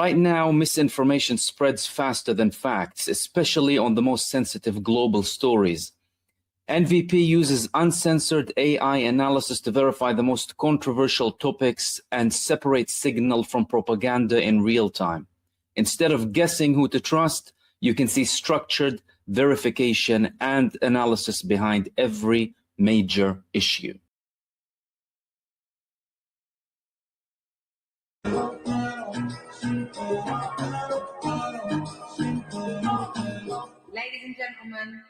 Right now, misinformation spreads faster than facts, especially on the most sensitive global stories. NVP uses uncensored AI analysis to verify the most controversial topics and separate signal from propaganda in real time. Instead of guessing who to trust, you can see structured verification and analysis behind every major issue. Ladies and gentlemen.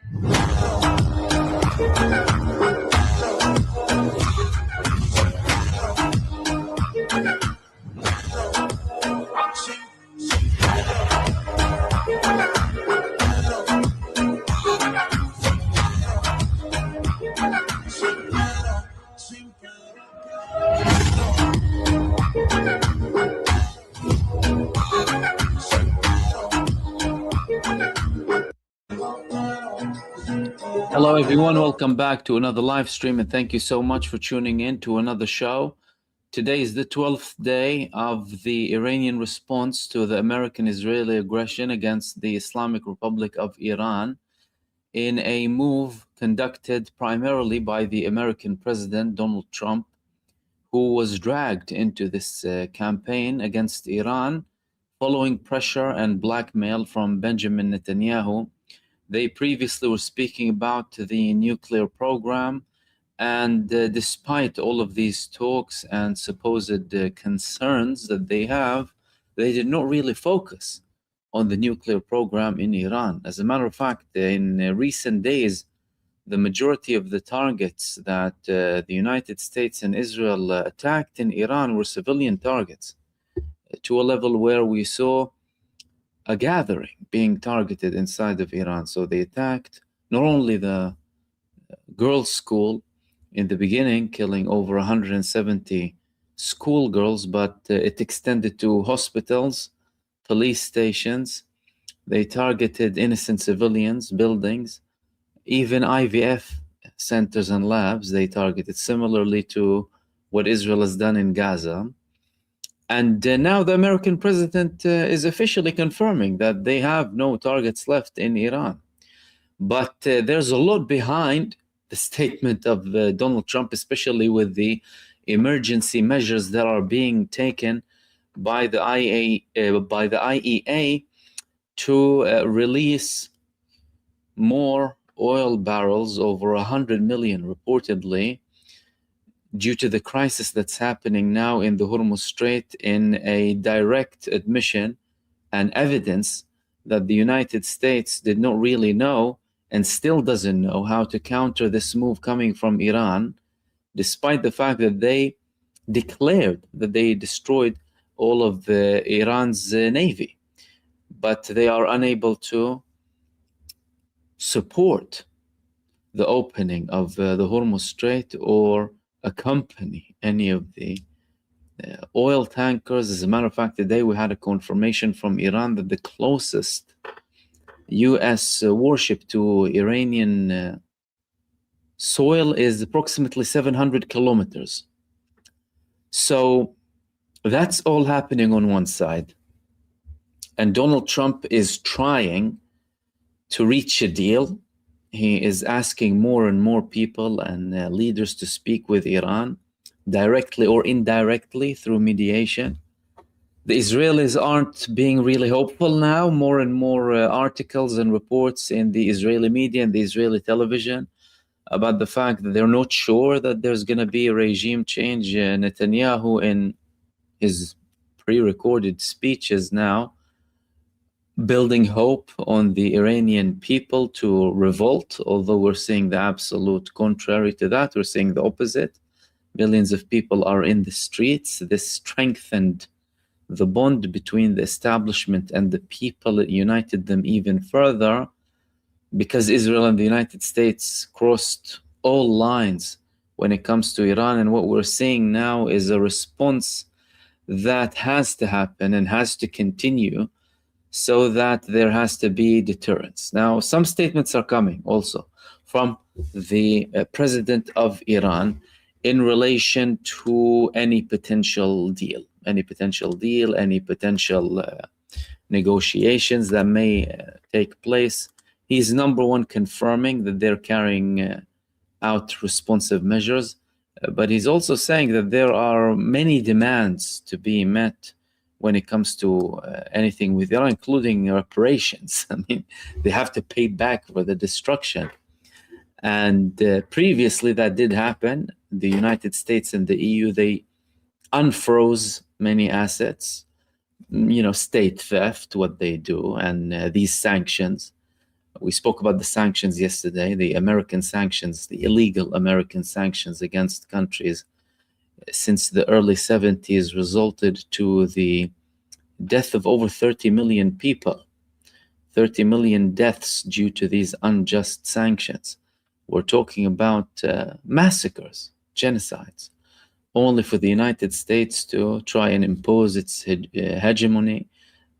Hello everyone, welcome back to another live stream, and thank you so much for tuning in to another show. Today is the 12th day of the Iranian response to the American-Israeli aggression against the Islamic Republic of Iran, in a move conducted primarily by the American President Donald Trump, who was dragged into this campaign against Iran following pressure and blackmail from Benjamin Netanyahu. They previously were speaking about the nuclear program, and despite all of these talks and supposed concerns that they have, they did not really focus on the nuclear program in Iran. As a matter of fact, in recent days, the majority of the targets that the United States and Israel attacked in Iran were civilian targets, to a level where we saw a gathering being targeted inside of Iran. So they attacked not only the girls' school in the beginning, killing over 170 schoolgirls, but it extended to hospitals, police stations. They targeted innocent civilians, buildings, even IVF centers and labs they targeted, similarly to what Israel has done in Gaza. And now the American president is officially confirming that they have no targets left in Iran. But there's a lot behind the statement of Donald Trump, especially with the emergency measures that are being taken by the IEA to release more oil barrels, over 100 million reportedly, due to the crisis that's happening now in the Hormuz Strait, in a direct admission and evidence that the United States did not really know and still doesn't know how to counter this move coming from Iran, despite the fact that they declared that they destroyed all of Iran's navy. But they are unable to support the opening of the Hormuz Strait or accompany any of the oil tankers. As a matter of fact, today we had a confirmation from Iran that the closest U.S. warship to Iranian soil is approximately 700 kilometers. So that's all happening on one side. And Donald Trump is trying to reach a deal. He is asking more and more people and leaders to speak with Iran, directly or indirectly through mediation. The Israelis aren't being really hopeful now. More and more articles and reports in the Israeli media and the Israeli television about the fact that they're not sure that there's going to be a regime change. Netanyahu, in his pre-recorded speeches now, building hope on the Iranian people to revolt, although we're seeing the absolute contrary to that. We're seeing the opposite. Millions of people are in the streets. This strengthened the bond between the establishment and the people. It united them even further, because Israel and the United States crossed all lines when it comes to Iran. And what we're seeing now is a response that has to happen and has to continue, so that there has to be deterrence. Now, some statements are coming also from the president of Iran in relation to any potential deal. any potential deal, any potential negotiations that may take place. He's number one confirming that they're carrying out responsive measures, but he's also saying that there are many demands to be met when it comes to anything with Iran, including reparations. I mean, they have to pay back for the destruction. And previously that did happen. The United States and the EU, they unfroze many assets, state theft, what they do, and these sanctions. We spoke about the sanctions yesterday, the American sanctions, the illegal American sanctions against countries since the early 70s resulted to the death of over 30 million people, 30 million deaths due to these unjust sanctions. We're talking about massacres, genocides, only for the United States to try and impose its hegemony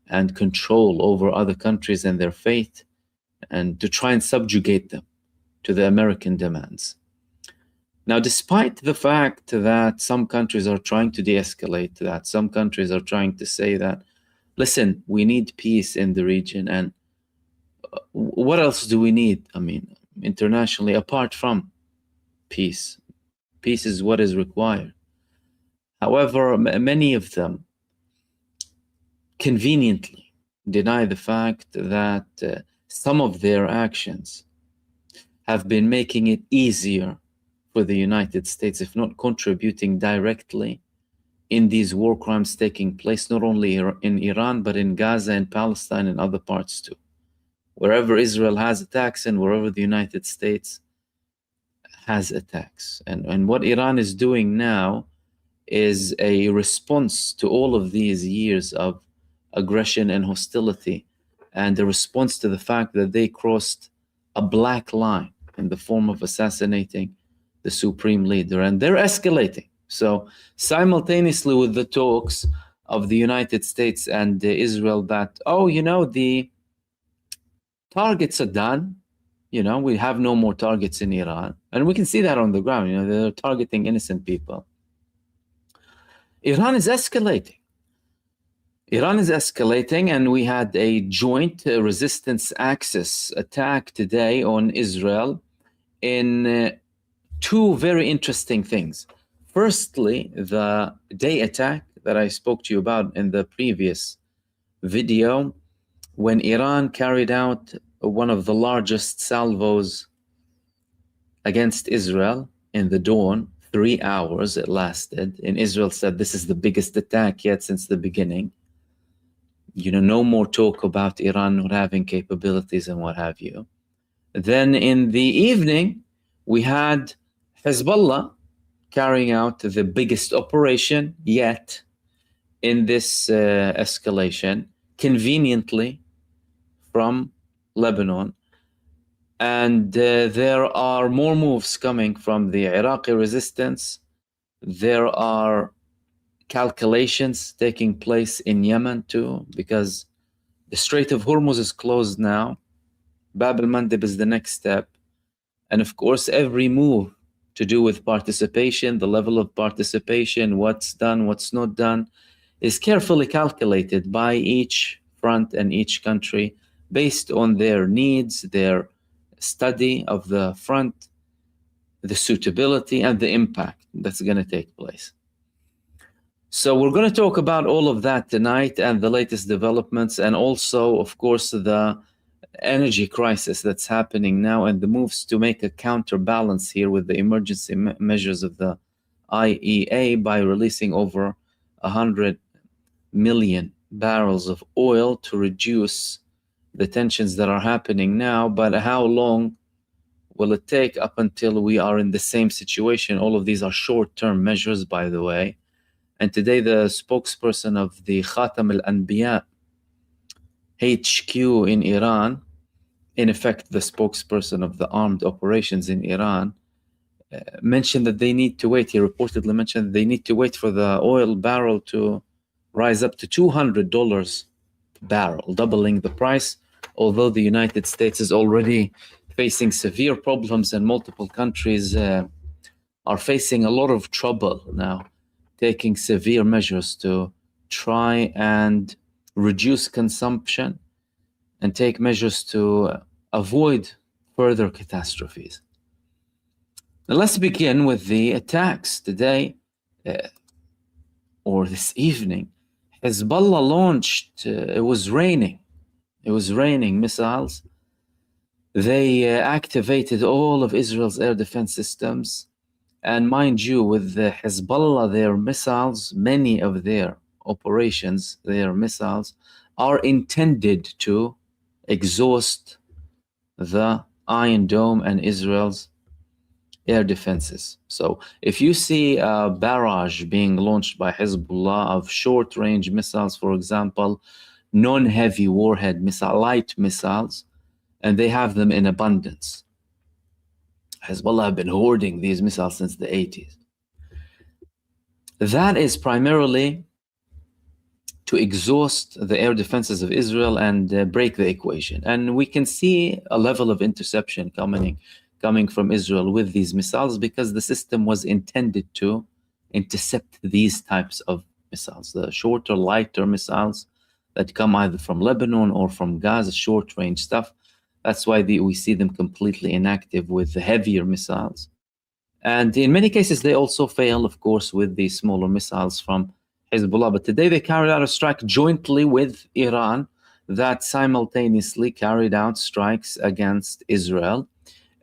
and control over other countries and their fate, and to try and subjugate them to the American demands. Now, despite the fact that some countries are trying to de-escalate, that some countries are trying to say that, listen, we need peace in the region, and what else do we need? I mean, internationally, apart from peace. Peace is what is required. However, many of them conveniently deny the fact that some of their actions have been making it easier for the United States, if not contributing directly in these war crimes taking place, not only in Iran, but in Gaza and Palestine and other parts too. Wherever Israel has attacks and wherever the United States has attacks. And what Iran is doing now is a response to all of these years of aggression and hostility, and a response to the fact that they crossed a black line in the form of assassinating the supreme leader, and they're escalating. So simultaneously with the talks of the United States and Israel that, the targets are done, we have no more targets in Iran, and we can see that on the ground, they're targeting innocent people. Iran is escalating. And we had a joint resistance axis attack today on Israel in two very interesting things. Firstly, the day attack that I spoke to you about in the previous video, when Iran carried out one of the largest salvos against Israel in the dawn. 3 hours it lasted, and Israel said this is the biggest attack yet since the beginning. No more talk about Iran not having capabilities and what have you. Then in the evening, we had Hezbollah carrying out the biggest operation yet in this escalation, conveniently from Lebanon. And there are more moves coming from the Iraqi resistance. There are calculations taking place in Yemen too, because the Strait of Hormuz is closed now. Bab al-Mandeb is the next step. And of course, every move to do with participation, the level of participation, what's done, what's not done, is carefully calculated by each front and each country based on their needs, their study of the front, the suitability, and the impact that's going to take place. So we're going to talk about all of that tonight and the latest developments, and also, of course, the energy crisis that's happening now and the moves to make a counterbalance here with the emergency measures of the IEA by releasing over 100 million barrels of oil to reduce the tensions that are happening now. But how long will it take up until we are in the same situation? All of these are short-term measures, by the way. And today the spokesperson of the Khatam al-Anbiya HQ in Iran, in effect the spokesperson of the armed operations in Iran, mentioned that they need to wait. He reportedly mentioned that they need to wait for the oil barrel to rise up to $200 per barrel, doubling the price, although the United States is already facing severe problems and multiple countries are facing a lot of trouble now taking severe measures to try and reduce consumption and take measures to avoid further catastrophes. Now let's begin with the attacks today or this evening. Hezbollah launched, it was raining missiles. They activated all of Israel's air defense systems. And mind you, with the Hezbollah, their missiles, many of their operations, their missiles, are intended to exhaust the Iron Dome and Israel's air defenses. So if you see a barrage being launched by Hezbollah of short-range missiles, for example, non-heavy warhead missile, light missiles, and they have them in abundance. Hezbollah have been hoarding these missiles since the 80s. That is primarily to exhaust the air defenses of Israel and break the equation. And we can see a level of interception coming from Israel with these missiles because the system was intended to intercept these types of missiles, the shorter, lighter missiles that come either from Lebanon or from Gaza, short-range stuff. That's why we see them completely inactive with the heavier missiles. And in many cases, they also fail, of course, with the smaller missiles from Hezbollah. But today they carried out a strike jointly with Iran that simultaneously carried out strikes against Israel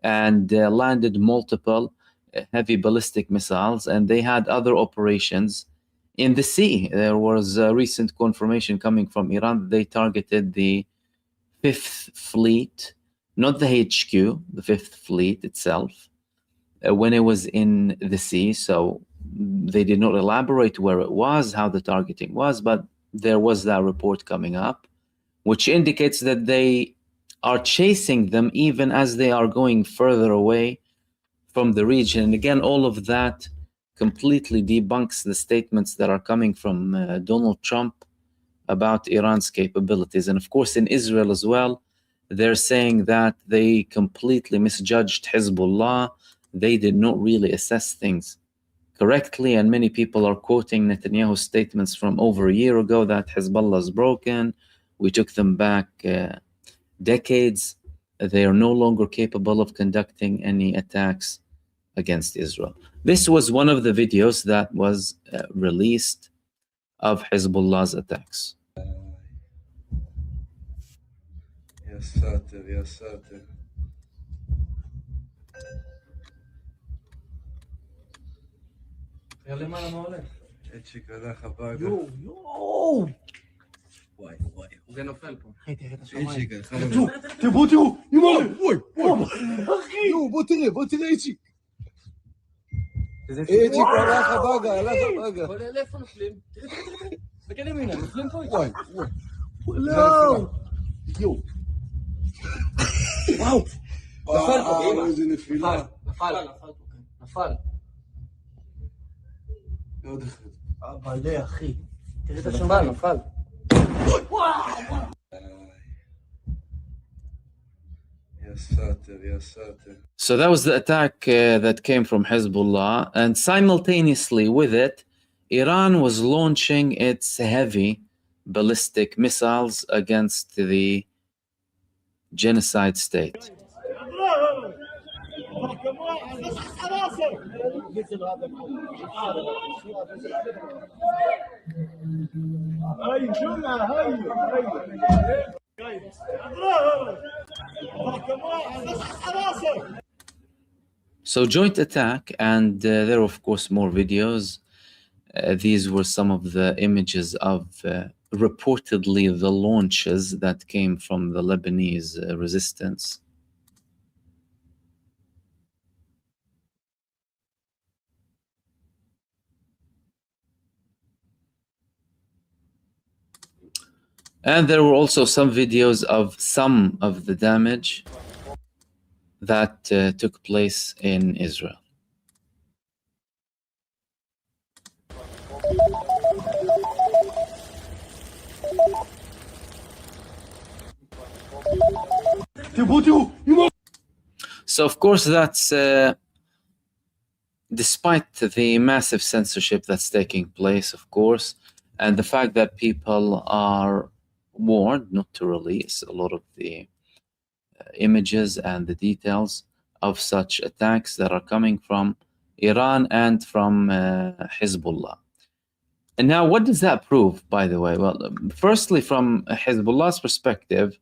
and landed multiple heavy ballistic missiles. And they had other operations in the sea. There was a recent confirmation coming from Iran that they targeted the Fifth Fleet, not the HQ, the Fifth Fleet itself, when it was in the sea. So they did not elaborate where it was, how the targeting was, but there was that report coming up, which indicates that they are chasing them even as they are going further away from the region. And again, all of that completely debunks the statements that are coming from Donald Trump about Iran's capabilities. And of course, in Israel as well, they're saying that they completely misjudged Hezbollah. They did not really assess things correctly. And many people are quoting Netanyahu's statements from over a year ago that Hezbollah is broken. We took them back decades. They are no longer capable of conducting any attacks against Israel. This was one of the videos that was released of Hezbollah's attacks. يا ساتر يا ساتر يلا ما انا هولك ايش كذا خباقة يو واي واي زي نوفل بو ايش كذا تو تبوتو يمر واي واي يو بوتري ايش كذا خباقة لا خباقة ولا ليف نفلم بكلم مين نفلم فوق واي واي لا يو واو نفل نفل يا اخي تريد الشمال نفل يا ساتر يا ساتر. So that was the attack that came from Hezbollah, and simultaneously with it, Iran was launching its heavy ballistic missiles against the Genocide state. So joint attack, and there are of course more videos. These were some of the images of reportedly the launches that came from the Lebanese resistance. And there were also some videos of some of the damage that took place in Israel. So of course that's despite the massive censorship that's taking place, of course, and the fact that people are warned not to release a lot of the images and the details of such attacks that are coming from Iran and from Hezbollah. And now, what does that prove, by the way? Well, firstly, from Hezbollah's perspective,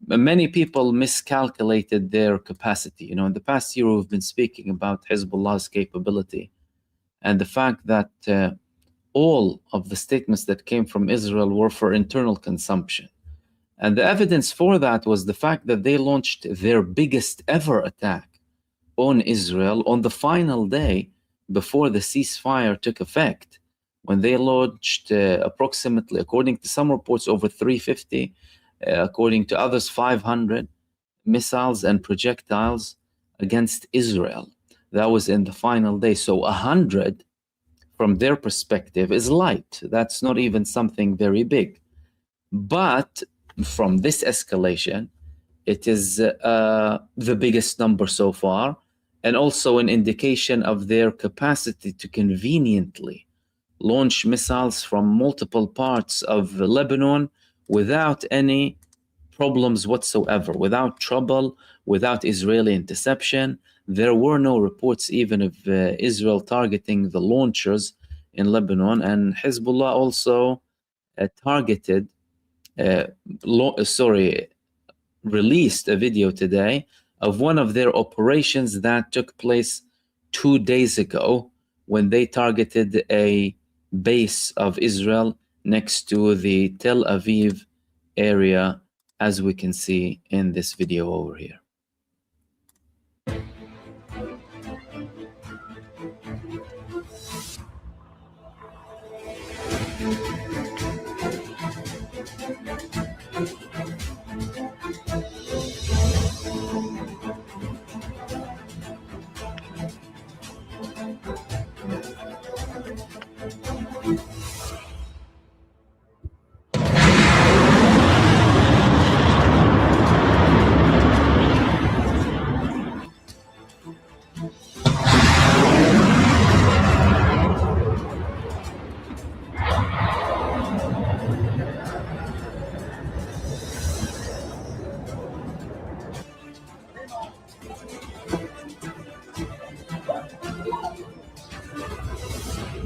many people miscalculated their capacity. You know, in the past year, we've been speaking about Hezbollah's capability and the fact that all of the statements that came from Israel were for internal consumption. And the evidence for that was the fact that they launched their biggest ever attack on Israel on the final day before the ceasefire took effect, when they launched approximately, according to some reports, over 350, according to others, 500 missiles and projectiles against Israel. That was in the final day. So 100, from their perspective, is light. That's not even something very big. But from this escalation, it is the biggest number so far, and also an indication of their capacity to conveniently launch missiles from multiple parts of Lebanon without any problems whatsoever, without trouble, without Israeli interception. There were no reports even of Israel targeting the launchers in Lebanon, and Hezbollah also released a video today of one of their operations that took place 2 days ago, when they targeted a base of Israel next to the Tel Aviv area, as we can see in this video over here.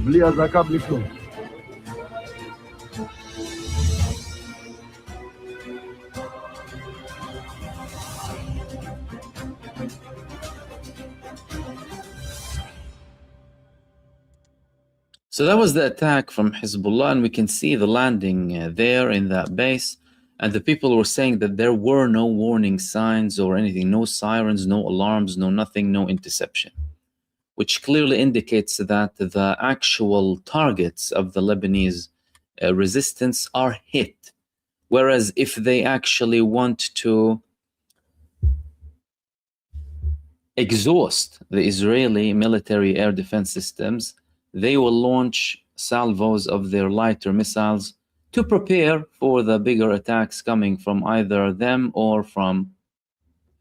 בלי אזעקה, בלי כלום. So that was the attack from Hezbollah, and we can see the landing there in that base. And the people were saying that there were no warning signs or anything, no sirens, no alarms, no nothing, no interception, which clearly indicates that the actual targets of the Lebanese resistance are hit. Whereas if they actually want to exhaust the Israeli military air defense systems, they will launch salvos of their lighter missiles to prepare for the bigger attacks coming from either them or from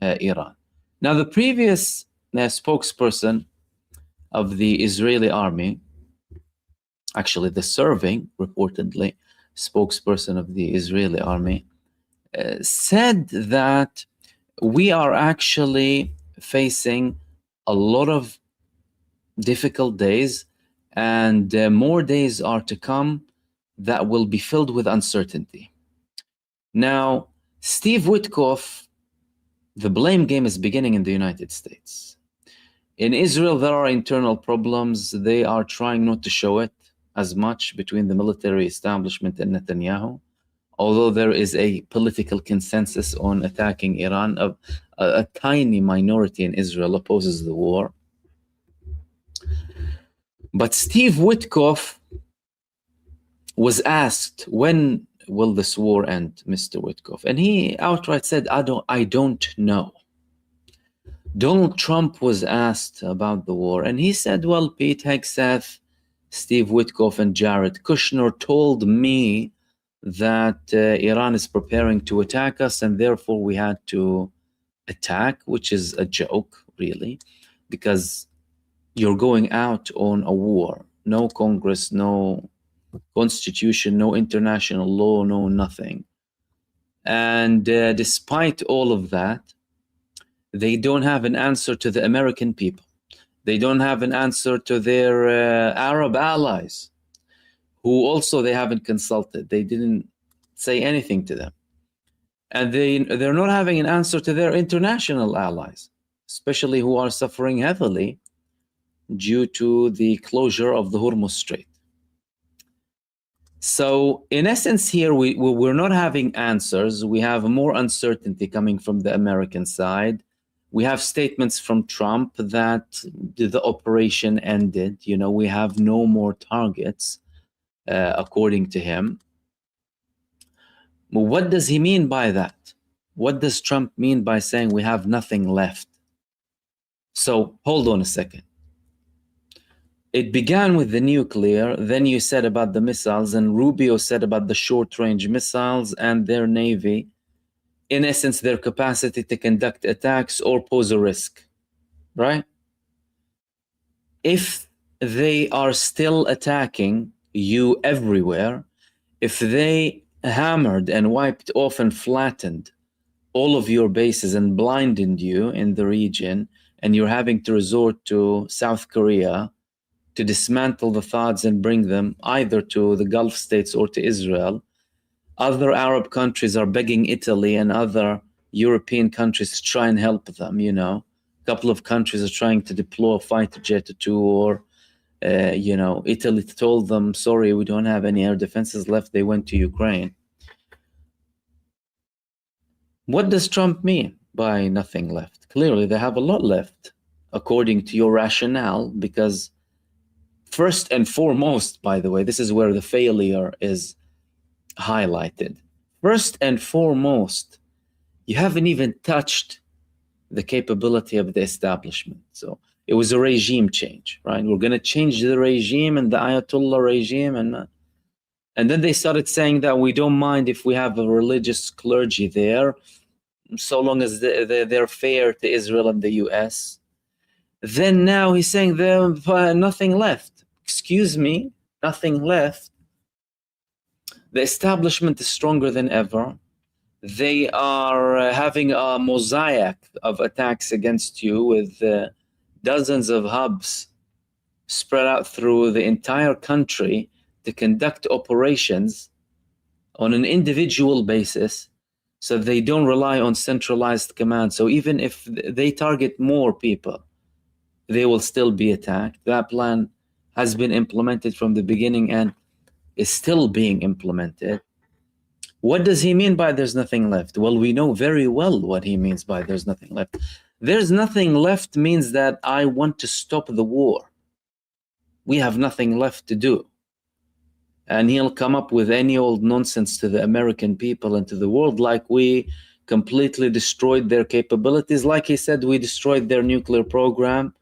Iran. Now, the previous spokesperson of the Israeli army, actually the serving, reportedly, spokesperson of the Israeli army, said that we are actually facing a lot of difficult days, and more days are to come that will be filled with uncertainty. Now, Steve Witkoff, the blame game is beginning in the United States. In Israel, there are internal problems. They are trying not to show it as much between the military establishment and Netanyahu, although there is a political consensus on attacking Iran. A tiny minority in Israel opposes the war. But Steve Witkoff was asked, when will this war end, Mr. Witkoff? And he outright said, I don't know. Donald Trump was asked about the war, and he said, well, Pete Hegseth, Steve Witkoff, and Jared Kushner told me that Iran is preparing to attack us, and therefore we had to attack, which is a joke, really, because you're going out on a war. No Congress, no constitution, no international law, no nothing. And despite all of that, they don't have an answer to the American people. They don't have an answer to their Arab allies, who also they haven't consulted. They didn't say anything to them. And they're not having an answer to their international allies, especially who are suffering heavily due to the closure of the Hormuz Strait. So in essence here, we're not having answers. We have more uncertainty coming from the American side. We have statements from Trump that the operation ended. You know, we have no more targets, according to him. Well, what does he mean by that? What does Trump mean by saying we have nothing left? So hold on a second. It began with the nuclear, then you said about the missiles, and Rubio said about the short-range missiles and their navy, in essence, their capacity to conduct attacks or pose a risk, right? If they are still attacking you everywhere, if they hammered and wiped off and flattened all of your bases and blinded you in the region, and you're having to resort to South Korea to dismantle the THAADs and bring them either to the Gulf states or to Israel, other Arab countries are begging Italy and other European countries to try and help them, you know. A couple of countries are trying to deploy a fighter jet or two, or, you know, Italy told them, sorry, we don't have any air defenses left. They went to Ukraine. What does Trump mean by nothing left? Clearly, they have a lot left, according to your rationale, because first and foremost, by the way, this is where the failure is highlighted. First and foremost, you haven't even touched the capability of the establishment. So it was a regime change, right? We're going to change the regime and the Ayatollah regime. And then they started saying that we don't mind if we have a religious clergy there, so long as they're fair to Israel and the US. Then now he's saying there's nothing left. Excuse me, nothing left. The establishment is stronger than ever. They are having a mosaic of attacks against you with dozens of hubs spread out through the entire country to conduct operations on an individual basis, so they don't rely on centralized command. So even if they target more people, they will still be attacked. That plan has been implemented from the beginning and is still being implemented. What does he mean by there's nothing left? Well, we know very well what he means by there's nothing left. There's nothing left means that I want to stop the war. We have nothing left to do. And he'll come up with any old nonsense to the American people and to the world, like we completely destroyed their capabilities. Like he said, we destroyed their nuclear program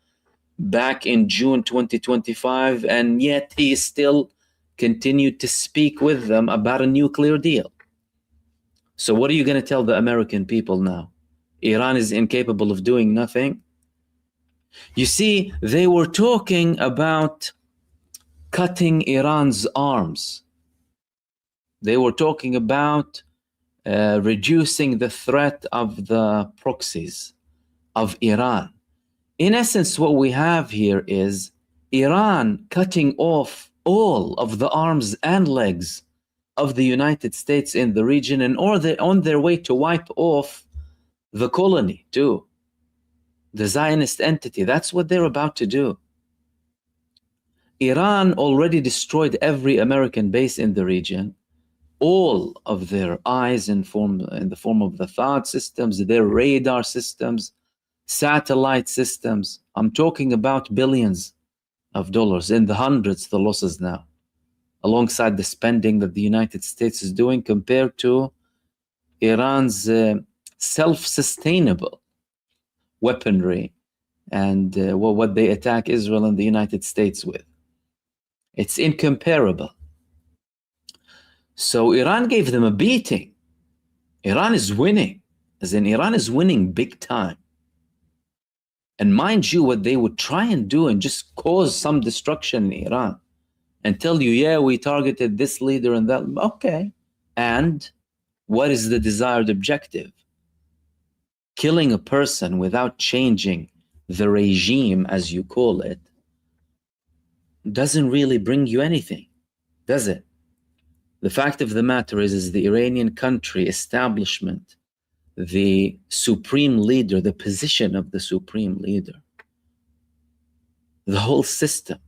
back in June 2025, and yet he still continued to speak with them about a nuclear deal. So what are you going to tell the American people now? Iran is incapable of doing nothing? You see, they were talking about cutting Iran's arms. They were talking about reducing the threat of the proxies of Iran. In essence, what we have here is Iran cutting off all of the arms and legs of the United States in the region, and on their way to wipe off the colony too, the Zionist entity. That's what they're about to do. Iran already destroyed every American base in the region, all of their eyes in the form of the THAAD systems, their radar systems, satellite systems. I'm talking about billions of dollars, in the hundreds, the losses now, alongside the spending that the United States is doing compared to Iran's self-sustainable weaponry and what they attack Israel and the United States with. It's incomparable. So Iran gave them a beating. Iran is winning, as in Iran is winning big time. And mind you, what they would try and do and just cause some destruction in Iran and tell you, yeah, we targeted this leader and that. Okay. And what is the desired objective? Killing a person without changing the regime, as you call it, doesn't really bring you anything, does it? The fact of the matter is the Iranian country establishment, the supreme leader, the position of the supreme leader, the whole system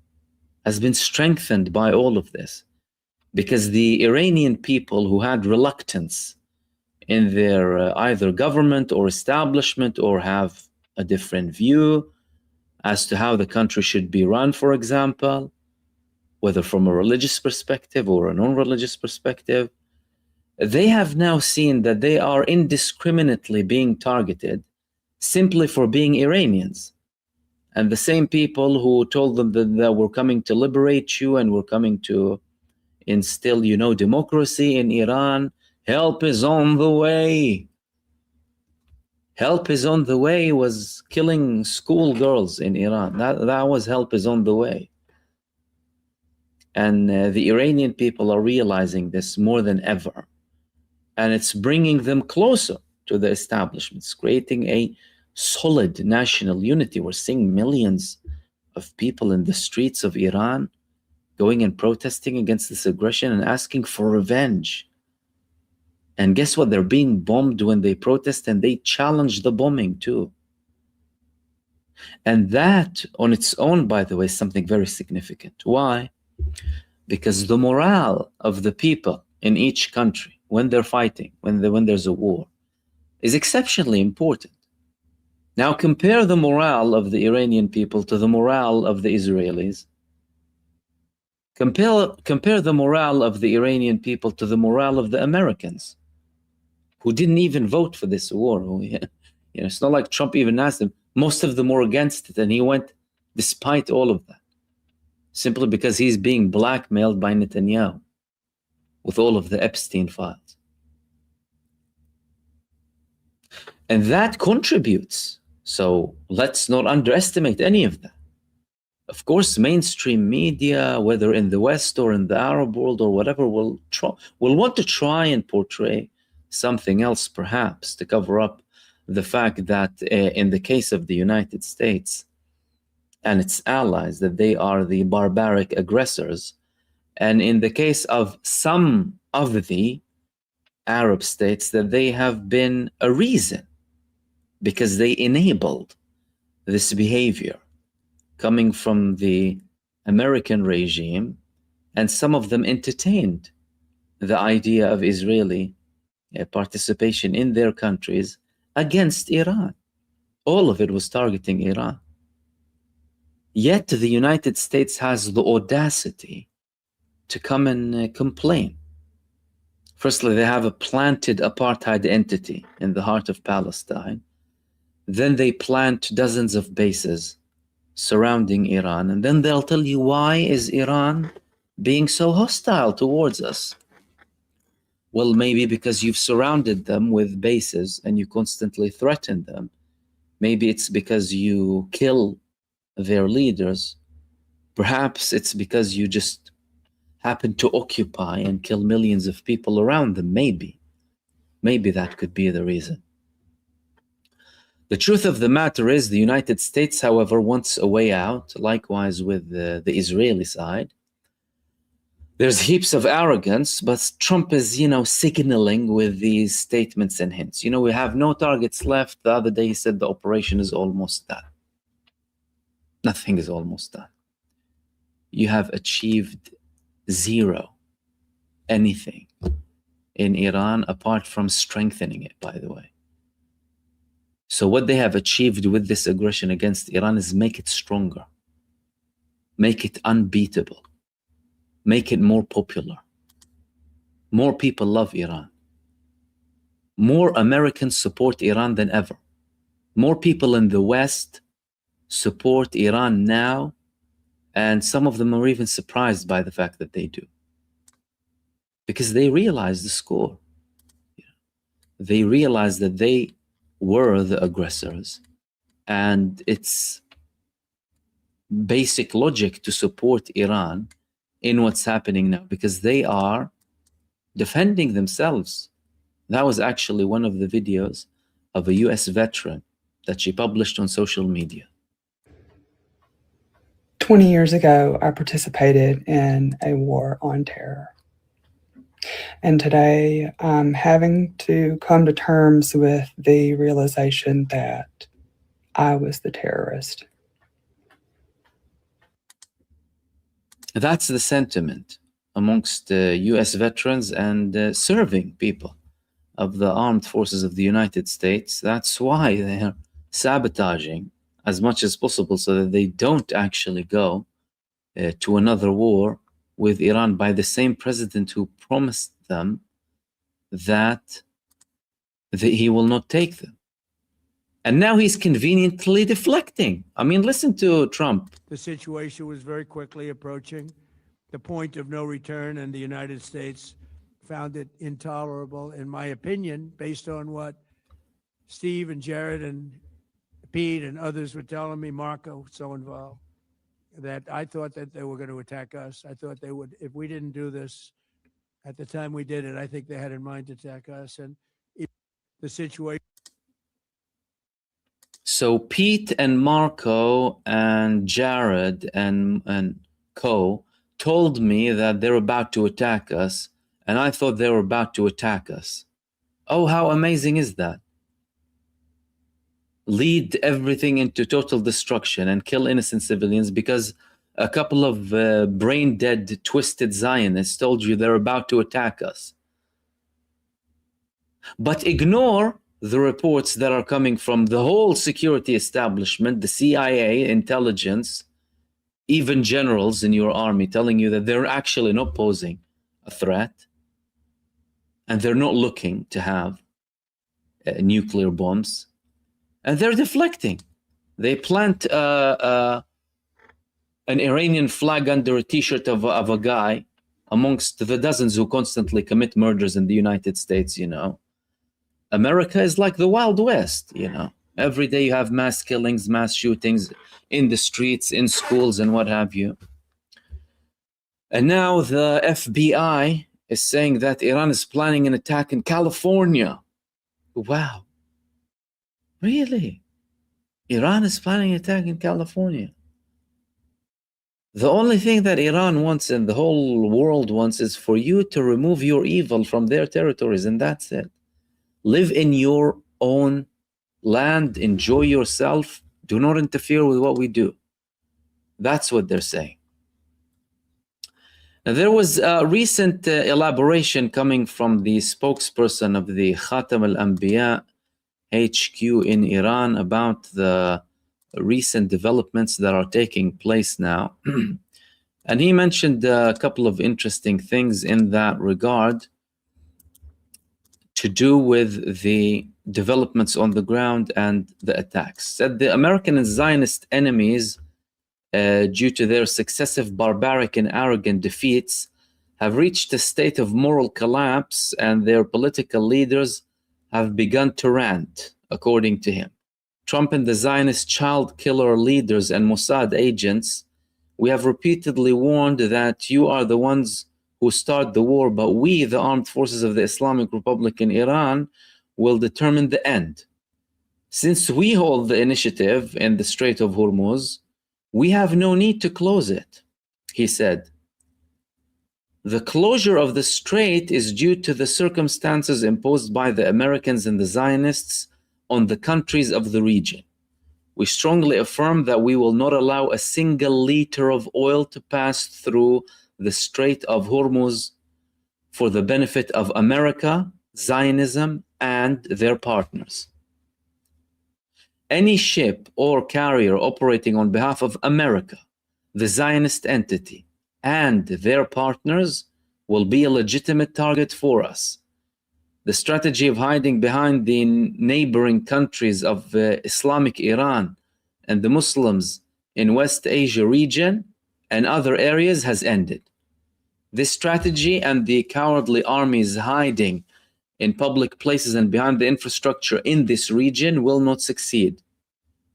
has been strengthened by all of this, because the Iranian people who had reluctance in their either government or establishment, or have a different view as to how the country should be run, for example, whether from a religious perspective or a non-religious perspective, they have now seen that they are indiscriminately being targeted simply for being Iranians. And the same people who told them that we're coming to liberate you and we're coming to instill, democracy in Iran, help is on the way. Help is on the way was killing schoolgirls in Iran. That was help is on the way. And the Iranian people are realizing this more than ever. And it's bringing them closer to the establishments, creating a solid national unity. We're seeing millions of people in the streets of Iran going and protesting against this aggression and asking for revenge. And guess what? They're being bombed when they protest, and they challenge the bombing too. And that on its own, by the way, is something very significant. Why? Because the morale of the people in each country, when they're fighting, when there's a war, is exceptionally important. Now compare the morale of the Iranian people to the morale of the Israelis. Compare the morale of the Iranian people to the morale of the Americans, who didn't even vote for this war. It's not like Trump even asked them. Most of them were against it, and he went despite all of that, simply because he's being blackmailed by Netanyahu with all of the Epstein files. And that contributes. So let's not underestimate any of that. Of course, mainstream media, whether in the West or in the Arab world or whatever, will want to try and portray something else, perhaps, to cover up the fact that in the case of the United States and its allies, that they are the barbaric aggressors. And in the case of some of the Arab states, that they have been a reason, because they enabled this behavior coming from the American regime, and some of them entertained the idea of Israeli participation in their countries against Iran. All of it was targeting Iran. Yet the United States has the audacity to come and complain. Firstly, they have a planted apartheid entity in the heart of Palestine. Then they plant dozens of bases surrounding Iran, and then they'll tell you, why is Iran being so hostile towards us? Well, maybe because you've surrounded them with bases and you constantly threaten them. Maybe it's because you kill their leaders. Perhaps it's because you just happen to occupy and kill millions of people around them. Maybe that could be the reason. The truth of the matter is the United States, however, wants a way out, likewise with the Israeli side. There's heaps of arrogance, but Trump is, signaling with these statements and hints. We have no targets left. The other day he said the operation is almost done. Nothing is almost done. You have achieved zero, anything in Iran apart from strengthening it, by the way. So what they have achieved with this aggression against Iran is make it stronger, make it unbeatable, make it more popular. More people love Iran. More Americans support Iran than ever. More people in the West support Iran now, and some of them are even surprised by the fact that they do, because they realize the score. They realize that they were the aggressors, and it's basic logic to support Iran in what's happening now, because they are defending themselves. That was actually one of the videos of a US veteran that she published on social media. 20 years ago, I participated in a war on terror. And today, I'm having to come to terms with the realization that I was the terrorist. That's the sentiment amongst US veterans and serving people of the armed forces of the United States. That's why they're sabotaging as much as possible so that they don't actually go to another war with Iran by the same president who promised them that he will not take them. And now he's conveniently deflecting. I mean, listen to Trump. The situation was very quickly approaching the point of no return, and the United States found it intolerable, in my opinion, based on what Steve and Jared and Pete and others were telling me, Marco, so involved, that I thought that they were going to attack us. I thought they would, if we didn't do this at the time we did it, I think they had in mind to attack us. And the situation. So Pete and Marco and Jared and Co told me that they're about to attack us, and I thought they were about to attack us. Oh, how amazing is that? Lead everything into total destruction and kill innocent civilians because a couple of brain-dead, twisted Zionists told you they're about to attack us. But ignore the reports that are coming from the whole security establishment, the CIA, intelligence, even generals in your army telling you that they're actually not posing a threat and they're not looking to have nuclear bombs, and they're deflecting. They plant an Iranian flag under a t-shirt of a guy amongst the dozens who constantly commit murders in the United States, you know. America is like the Wild West, you know. Every day you have mass killings, mass shootings in the streets, in schools, and what have you. And now the FBI is saying that Iran is planning an attack in California. Wow. Really? Iran is planning an attack in California. The only thing that Iran wants and the whole world wants is for you to remove your evil from their territories, and that's it. Live in your own land, enjoy yourself, do not interfere with what we do. That's what they're saying. Now, there was a recent elaboration coming from the spokesperson of the Khatam al-Anbiya HQ in Iran about the recent developments that are taking place now. And he mentioned a couple of interesting things in that regard to do with the developments on the ground and the attacks. Said the American and Zionist enemies, due to their successive barbaric and arrogant defeats, have reached a state of moral collapse, and their political leaders have begun to rant, according to him. Trump and the Zionist child killer leaders and Mossad agents, we have repeatedly warned that you are the ones who start the war, but we, the armed forces of the Islamic Republic in Iran, will determine the end. Since we hold the initiative in the Strait of Hormuz, we have no need to close it, he said. The closure of the strait is due to the circumstances imposed by the Americans and the Zionists on the countries of the region. We strongly affirm that we will not allow a single liter of oil to pass through the Strait of Hormuz for the benefit of America, Zionism, and their partners. Any ship or carrier operating on behalf of America, the Zionist entity, and their partners will be a legitimate target for us. The strategy of hiding behind the neighboring countries of Islamic Iran and the Muslims in West Asia region and other areas has ended. This strategy and the cowardly armies hiding in public places and behind the infrastructure in this region will not succeed.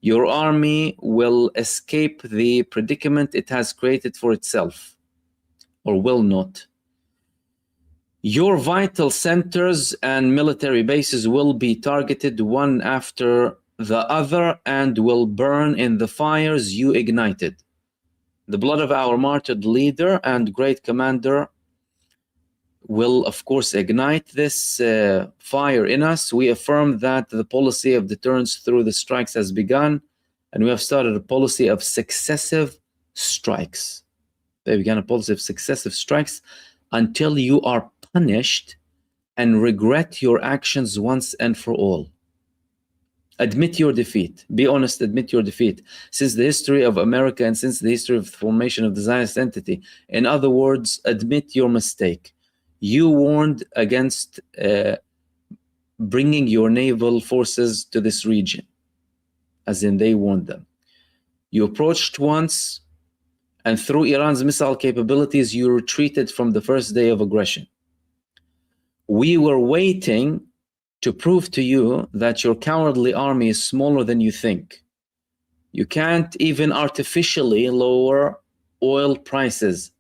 your army will escape the predicament it has created for itself, or will not. Your vital centers and military bases will be targeted one after the other and will burn in the fires you ignited. The blood of our martyred leader and great commander will, of course, ignite this fire in us. We affirm that the policy of deterrence through the strikes has begun, and we have started a policy of successive strikes. They began a policy of successive strikes until you are punished and regret your actions once and for all. Admit your defeat. Be honest, admit your defeat. Since the history of America and since the history of the formation of the Zionist entity. In other words, admit your mistake. You warned against bringing your naval forces to this region, as in they warned them. You approached once, and through Iran's missile capabilities, you retreated from the first day of aggression. We were waiting to prove to you that your cowardly army is smaller than you think. You can't even artificially lower oil prices.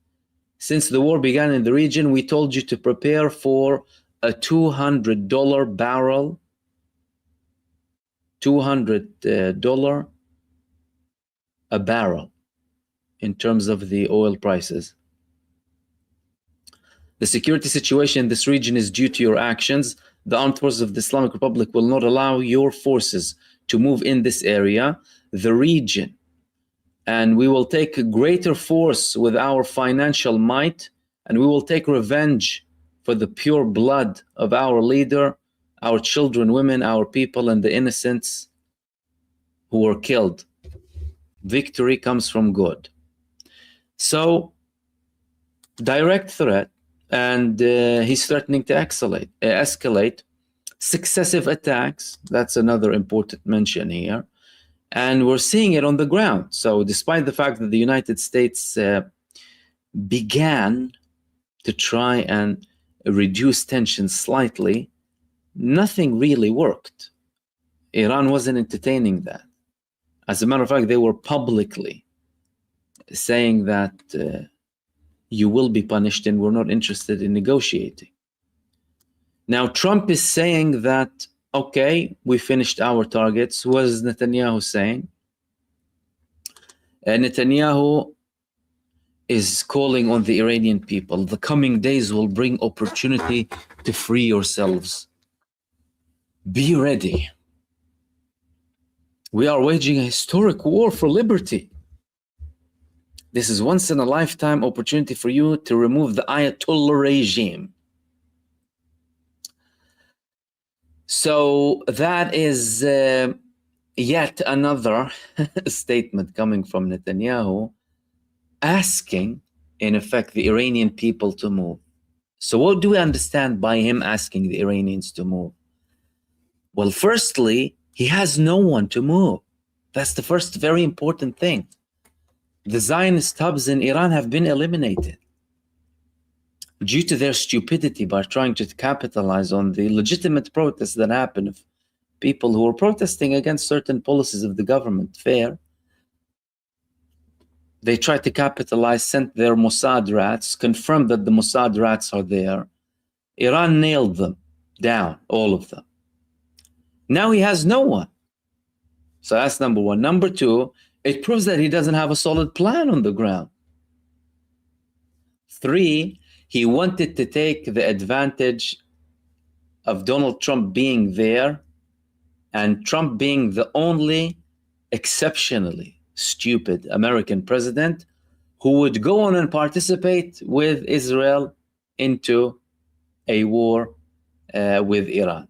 Since the war began in the region, we told you to prepare for a $200 barrel, $200 a barrel in terms of the oil prices. The security situation in this region is due to your actions. The armed forces of the Islamic Republic will not allow your forces to move in this area, the region. And we will take greater force with our financial might, and we will take revenge for the pure blood of our leader, our children, women, our people, and the innocents who were killed. Victory comes from God. So, direct threat. And he's threatening to escalate successive attacks. That's another important mention here. And we're seeing it on the ground. So despite the fact that the United States began to try and reduce tensions slightly, nothing really worked. Iran wasn't entertaining that. As a matter of fact, they were publicly saying that you will be punished and we're not interested in negotiating. Now, Trump is saying that, okay, we finished our targets. What is Netanyahu saying? Netanyahu is calling on the Iranian people. The coming days will bring opportunity to free yourselves. Be ready. We are waging a historic war for liberty. This is once in a lifetime opportunity for you to remove the Ayatollah regime. So that is yet another statement coming from Netanyahu, asking, in effect, the Iranian people to move. So what do we understand by him asking the Iranians to move? Well, firstly, he has no one to move. That's the first very important thing. The Zionist hubs in Iran have been eliminated due to their stupidity by trying to capitalize on the legitimate protests that happen of people who are protesting against certain policies of the government. Fair. They tried to capitalize, sent their Mossad rats, confirmed that the Mossad rats are there. Iran nailed them down, all of them. Now he has no one. So that's number one. Number two, it proves that he doesn't have a solid plan on the ground. Three, he wanted to take the advantage of Donald Trump being there and Trump being the only exceptionally stupid American president who would go on and participate with Israel into a war with Iran.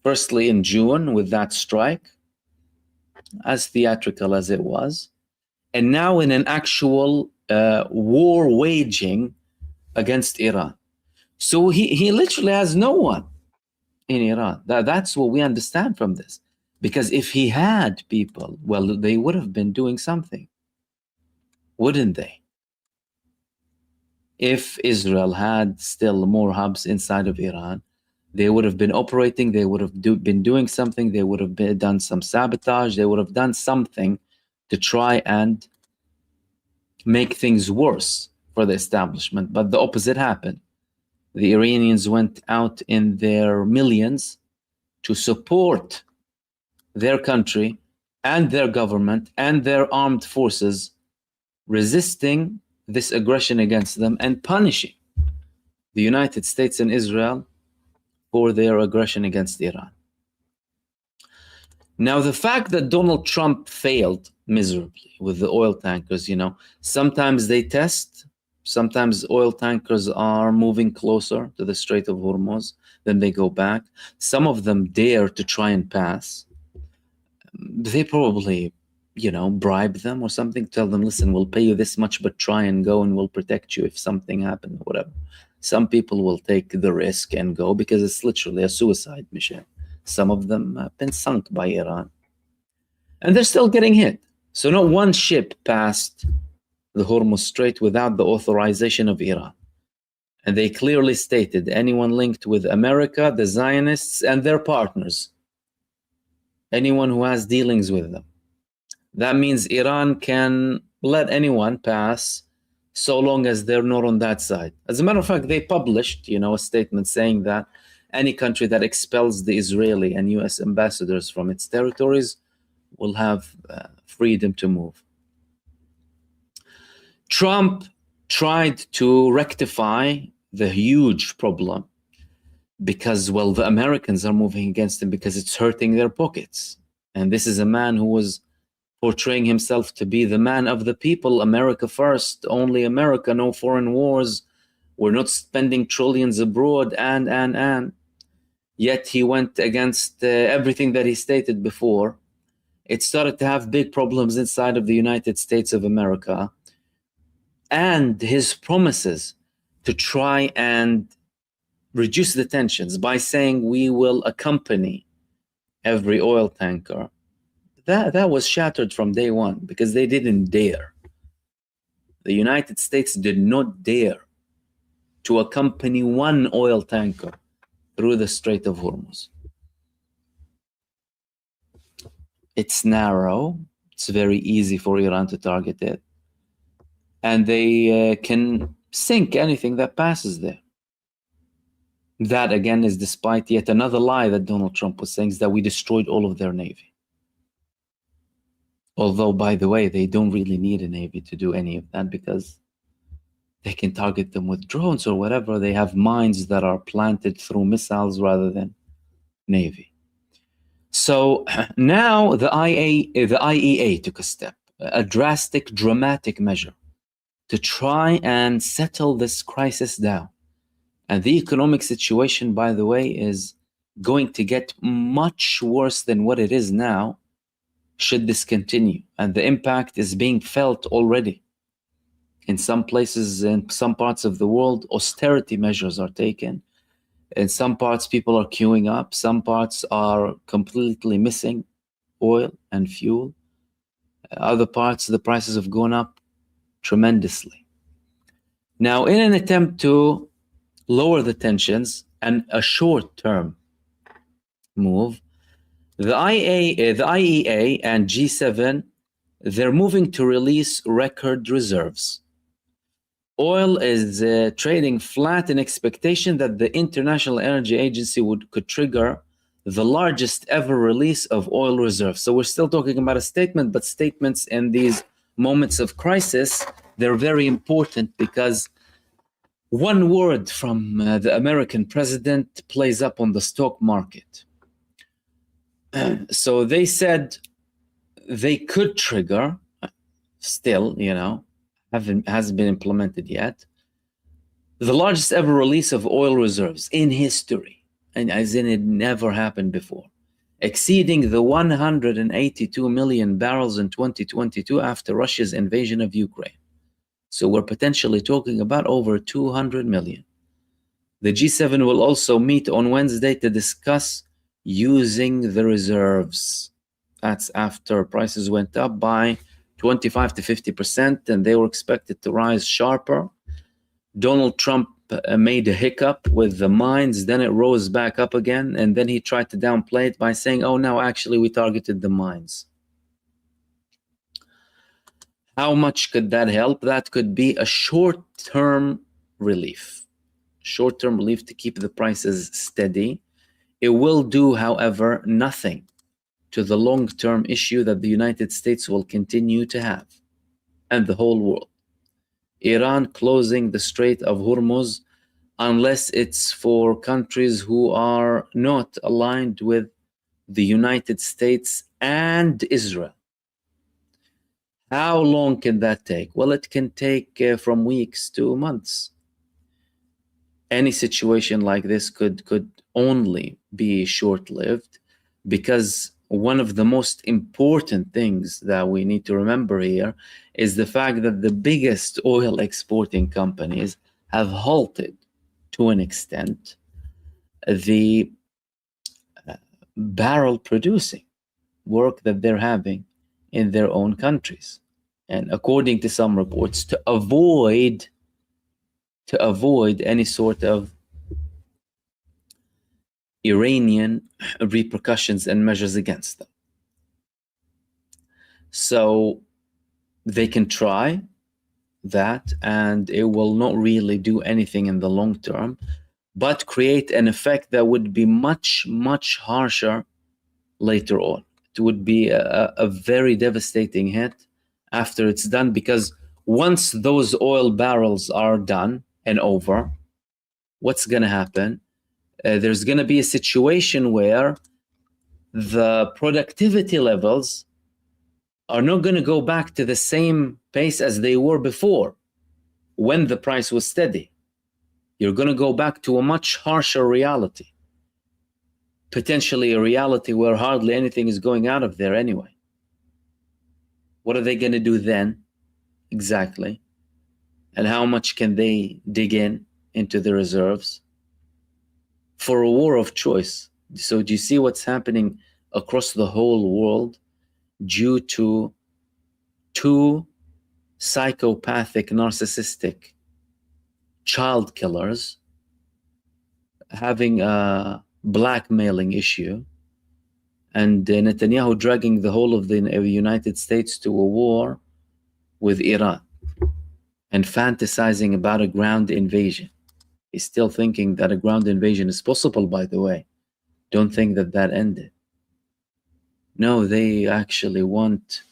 Firstly, in June with that strike, as theatrical as it was, and now in an actual war waging against Iran. So he literally has no one in Iran. That's what we understand from this. Because if he had people, well, they would have been doing something, wouldn't they? If Israel had still more hubs inside of Iran, They would have been operating, they would have been doing something, they would have done some sabotage, they would have done something to try and make things worse for the establishment. But the opposite happened. The Iranians went out in their millions to support their country and their government and their armed forces, resisting this aggression against them and punishing the United States and Israel for their aggression against Iran. Now, the fact that Donald Trump failed miserably with the oil tankers, sometimes they test, sometimes oil tankers are moving closer to the Strait of Hormuz, then they go back. Some of them dare to try and pass. They probably, bribe them or something, tell them, listen, we'll pay you this much, but try and go and we'll protect you if something happens, whatever. Some people will take the risk and go because it's literally a suicide mission. Some of them have been sunk by Iran. And they're still getting hit. So not one ship passed the Hormuz Strait without the authorization of Iran. And they clearly stated anyone linked with America, the Zionists, and their partners, anyone who has dealings with them. That means Iran can let anyone pass so long as they're not on that side. As a matter of fact, they published, a statement saying that any country that expels the Israeli and US ambassadors from its territories will have freedom to move. Trump tried to rectify the huge problem because, the Americans are moving against him because it's hurting their pockets. And this is a man who was portraying himself to be the man of the people, America first, only America, no foreign wars. We're not spending trillions abroad, and. Yet he went against everything that he stated before. It started to have big problems inside of the United States of America. And his promises to try and reduce the tensions by saying we will accompany every oil tanker, that was shattered from day one because they didn't dare. The United States did not dare to accompany one oil tanker through the Strait of Hormuz. It's narrow. It's very easy for Iran to target it. And they can sink anything that passes there. That, again, is despite yet another lie that Donald Trump was saying, is that we destroyed all of their navy. Although, by the way, they don't really need a navy to do any of that because they can target them with drones or whatever. They have mines that are planted through missiles rather than navy. So now the IEA took a step, a drastic, dramatic measure to try and settle this crisis down. And the economic situation, by the way, is going to get much worse than what it is now should this continue. And the impact is being felt already. In some places, in some parts of the world, austerity measures are taken. In some parts, people are queuing up. Some parts are completely missing oil and fuel. Other parts, the prices have gone up tremendously. Now, in an attempt to lower the tensions and a short-term move, the IEA and G7, they're moving to release record reserves. Oil is trading flat in expectation that the International Energy Agency could trigger the largest ever release of oil reserves. So we're still talking about a statement, but statements in these moments of crisis, they're very important because one word from the American president plays up on the stock market. So they said they could trigger, still, hasn't been implemented yet, the largest ever release of oil reserves in history, and as in it never happened before, exceeding the 182 million barrels in 2022 after Russia's invasion of Ukraine. So we're potentially talking about over 200 million. The G7 will also meet on Wednesday to discuss using the reserves. That's after prices went up by 25 to 50%, and they were expected to rise sharper. Donald Trump made a hiccup with the mines, then it rose back up again, and then he tried to downplay it by saying, oh, no, actually, we targeted the mines. How much could that help? That could be a short-term relief. Short-term relief to keep the prices steady. It will do, however, nothing to the long-term issue that the United States will continue to have, and the whole world. Iran closing the Strait of Hormuz, unless it's for countries who are not aligned with the United States and Israel. How long can that take? Well, it can take from weeks to months. Any situation like this could only be short-lived, because one of the most important things that we need to remember here is the fact that the biggest oil exporting companies have halted, to an extent, the barrel producing work that they're having in their own countries. And according to some reports, to avoid any sort of Iranian repercussions and measures against them. So they can try that, and it will not really do anything in the long term, but create an effect that would be much, much harsher later on. It would be a very devastating hit after it's done, because once those oil barrels are done and over, what's going to happen? There's going to be a situation where the productivity levels are not going to go back to the same pace as they were before when the price was steady. You're going to go back to a much harsher reality, potentially a reality where hardly anything is going out of there anyway. What are they going to do then? Exactly. And how much can they dig into the reserves? For a war of choice. So do you see what's happening across the whole world due to two psychopathic, narcissistic child killers having a blackmailing issue, and Netanyahu dragging the whole of the United States to a war with Iran and fantasizing about a ground invasion? He's still thinking that a ground invasion is possible, by the way. Don't think that that ended. No, they actually want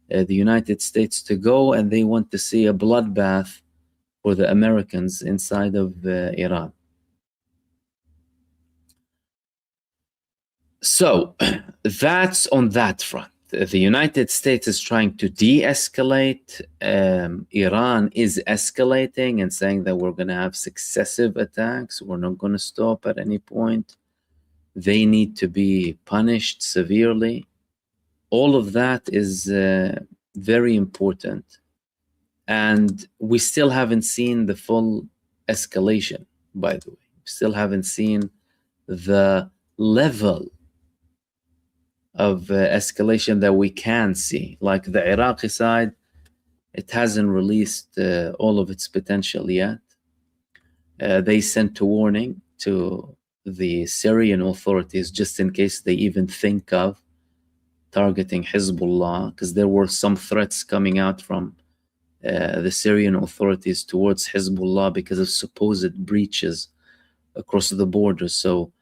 the United States to go, and they want to see a bloodbath for the Americans inside of Iran. So that's on that front. The United States is trying to de-escalate. Iran is escalating and saying that we're going to have successive attacks. We're not going to stop at any point. They need to be punished severely. All of that is very important. And we still haven't seen the full escalation, by the way. We still haven't seen the level of escalation that we can see. Like the Iraqi side, it hasn't released all of its potential yet. They sent a warning to the Syrian authorities just in case they even think of targeting Hezbollah, because there were some threats coming out from the Syrian authorities towards Hezbollah because of supposed breaches across the border. So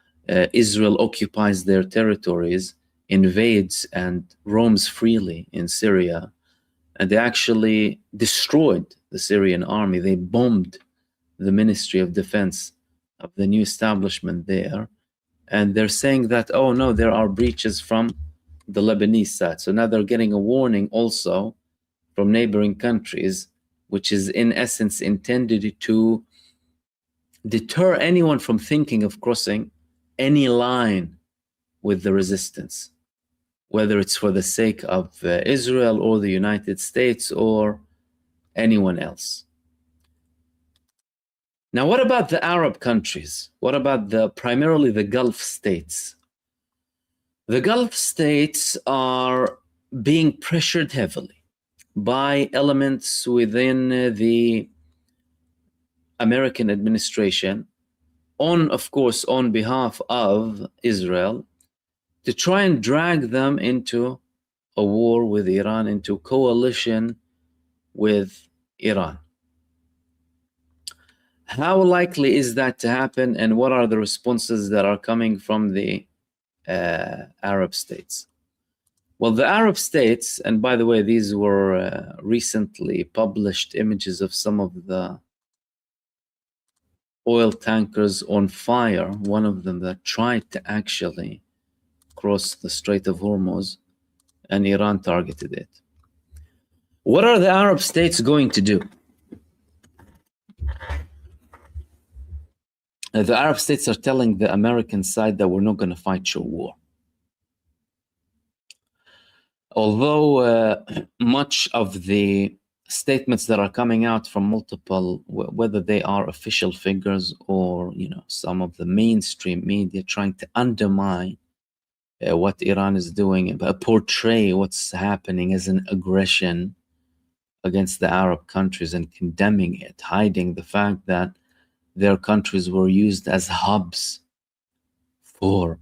Israel occupies their territories, invades and roams freely in Syria, and they actually destroyed the Syrian army. They bombed the Ministry of Defense of the new establishment there, and they're saying that, oh no, there are breaches from the Lebanese side. So now they're getting a warning also from neighboring countries, which is in essence intended to deter anyone from thinking of crossing any line with the resistance, whether it's for the sake of Israel or the United States or anyone else. Now, what about the Arab countries? What about primarily the Gulf states? The Gulf states are being pressured heavily by elements within the American administration, of course, on behalf of Israel, to try and drag them into a war with Iran, into coalition with Iran. How likely is that to happen, and what are the responses that are coming from the Arab states? Well, the Arab states, and by the way, these were recently published images of some of the oil tankers on fire, one of them that tried to actually cross the Strait of Hormuz, and Iran targeted it. What are the Arab states going to do? The Arab states are telling the American side that we're not going to fight your war. Although much of the statements that are coming out from multiple, whether they are official figures or some of the mainstream media trying to undermine what Iran is doing, but portray what's happening as an aggression against the Arab countries and condemning it, hiding the fact that their countries were used as hubs for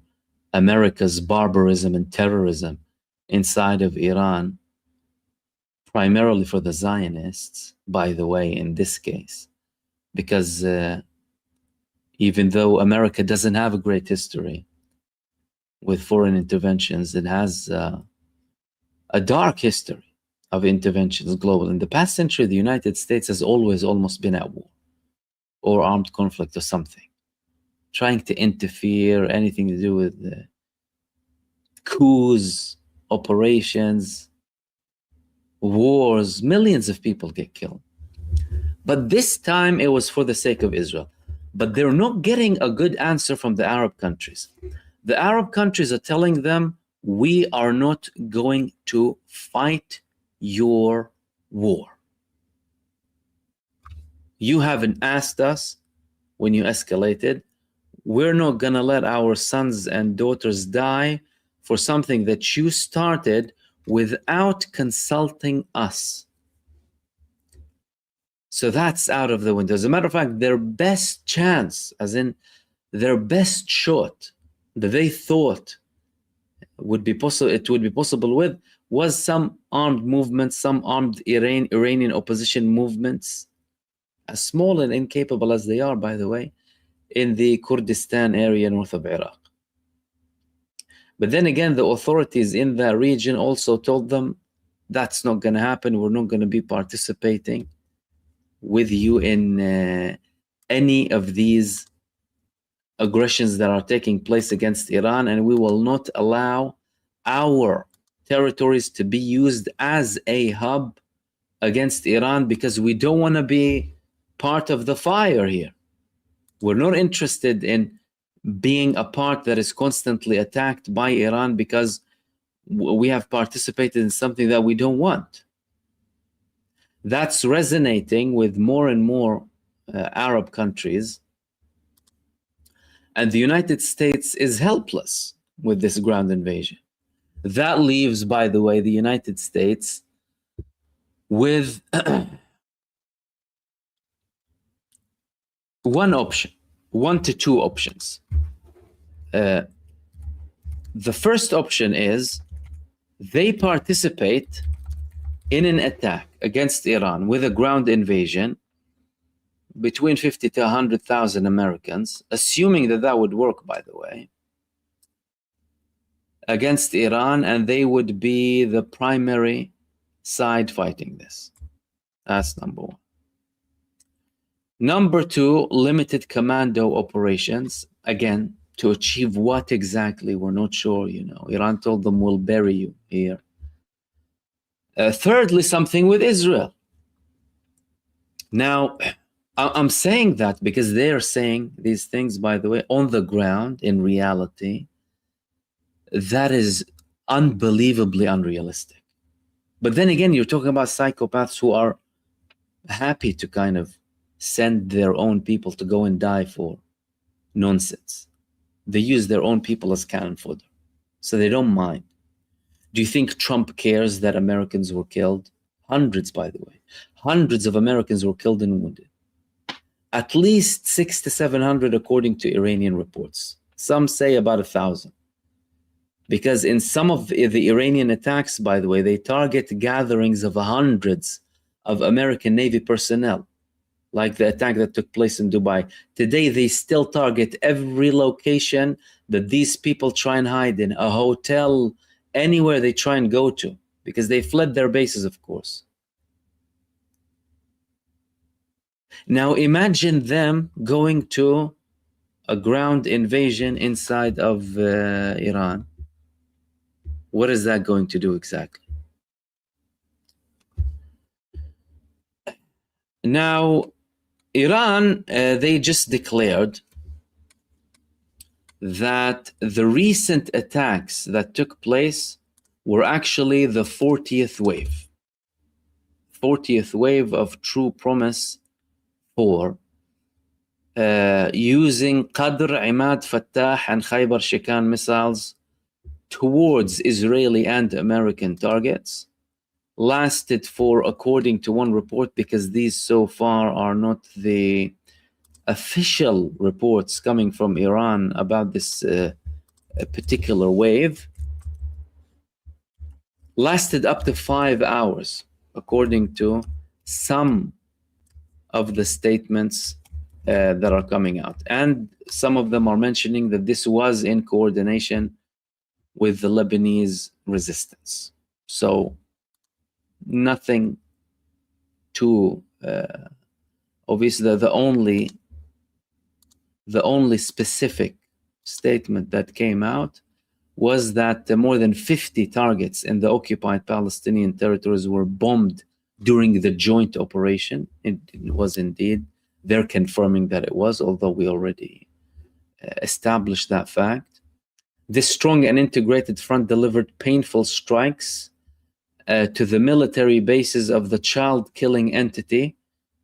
America's barbarism and terrorism inside of Iran, primarily for the Zionists, by the way, in this case, because even though America doesn't have a great history with foreign interventions, it has a dark history of interventions globally. In the past century, the United States has always almost been at war or armed conflict or something, trying to interfere, anything to do with coups, operations, wars. Millions of people get killed. But this time it was for the sake of Israel. But they're not getting a good answer from the Arab countries. The Arab countries are telling them, we are not going to fight your war. You haven't asked us when you escalated. We're not going to let our sons and daughters die for something that you started without consulting us. So that's out of the window. As a matter of fact, their best chance, as in their best shot that they thought would be possible, it would be possible with, was some armed movements, some armed Iranian opposition movements, as small and incapable as they are, by the way, in the Kurdistan area north of Iraq. But then again, the authorities in that region also told them, that's not going to happen. We're not going to be participating with you in any of these aggressions that are taking place against Iran, and we will not allow our territories to be used as a hub against Iran, because we don't want to be part of the fire here. We're not interested in being a part that is constantly attacked by Iran because we have participated in something that we don't want. That's resonating with more and more Arab countries. And the United States is helpless with this ground invasion. That leaves, by the way, the United States with one to two options. The first option is they participate in an attack against Iran with a ground invasion between 50 to 100,000 Americans, assuming that that would work, by the way, against Iran, and they would be the primary side fighting this. That's number one. Number two, limited commando operations. Again, to achieve what exactly, we're not sure, Iran told them, we'll bury you here. Thirdly, something with Israel. Now, I'm saying that because they're saying these things, by the way, on the ground, in reality, that is unbelievably unrealistic. But then again, you're talking about psychopaths who are happy to kind of send their own people to go and die for nonsense. They use their own people as cannon fodder, so they don't mind. Do you think Trump cares that Americans were killed? Hundreds, by the way. Hundreds of Americans were killed and wounded. At least 600 to 700 according to Iranian reports. Some say about 1,000. Because in some of the Iranian attacks, by the way, they target gatherings of hundreds of American Navy personnel, like the attack that took place in Dubai. Today, they still target every location that these people try and hide in, a hotel, anywhere they try and go to, because they fled their bases, of course. Now imagine them going to a ground invasion inside of Iran. What is that going to do exactly? Now, Iran, they just declared that the recent attacks that took place were actually the 40th wave. 40th wave of true promise for using Qadr, Imad, Fattah, and Khaybar Shikan missiles towards Israeli and American targets. Lasted for, according to one report, because these so far are not the official reports coming from Iran about this particular wave, lasted up to 5 hours, according to some of the statements that are coming out. And some of them are mentioning that this was in coordination with the Lebanese resistance. So nothing too obviously. The only specific statement that came out was that more than 50 targets in the occupied Palestinian territories were bombed during the joint operation. It was indeed. They're confirming that it was, although we already established that fact. This strong and integrated front delivered painful strikes to the military bases of the child-killing entity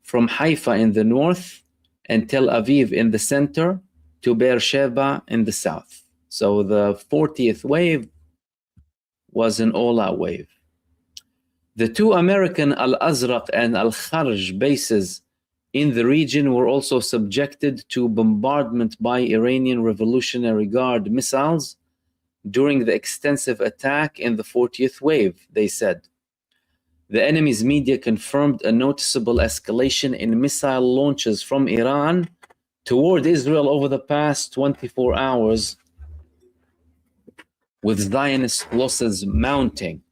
from Haifa in the north and Tel Aviv in the center to Beersheba in the south. So the 40th wave was an all-out wave. The two American Al-Azraq and Al-Kharj bases in the region were also subjected to bombardment by Iranian Revolutionary Guard missiles during the extensive attack in the 40th wave, they said. The enemy's media confirmed a noticeable escalation in missile launches from Iran toward Israel over the past 24 hours, with Zionist losses mounting.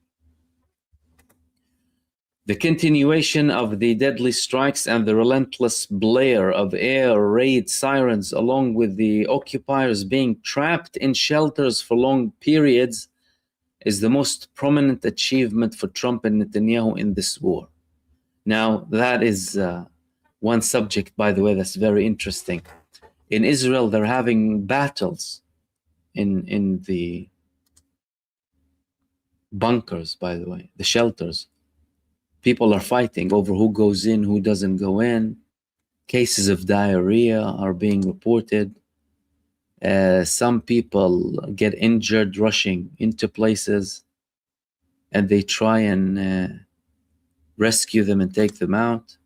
The continuation of the deadly strikes and the relentless blare of air raid sirens, along with the occupiers being trapped in shelters for long periods, is the most prominent achievement for Trump and Netanyahu in this war. Now, that is one subject, by the way, that's very interesting. In Israel, they're having battles in the bunkers, by the way, the shelters. People are fighting over who goes in, who doesn't go in. Cases of diarrhea are being reported. Some people get injured rushing into places, and they try and rescue them and take them out.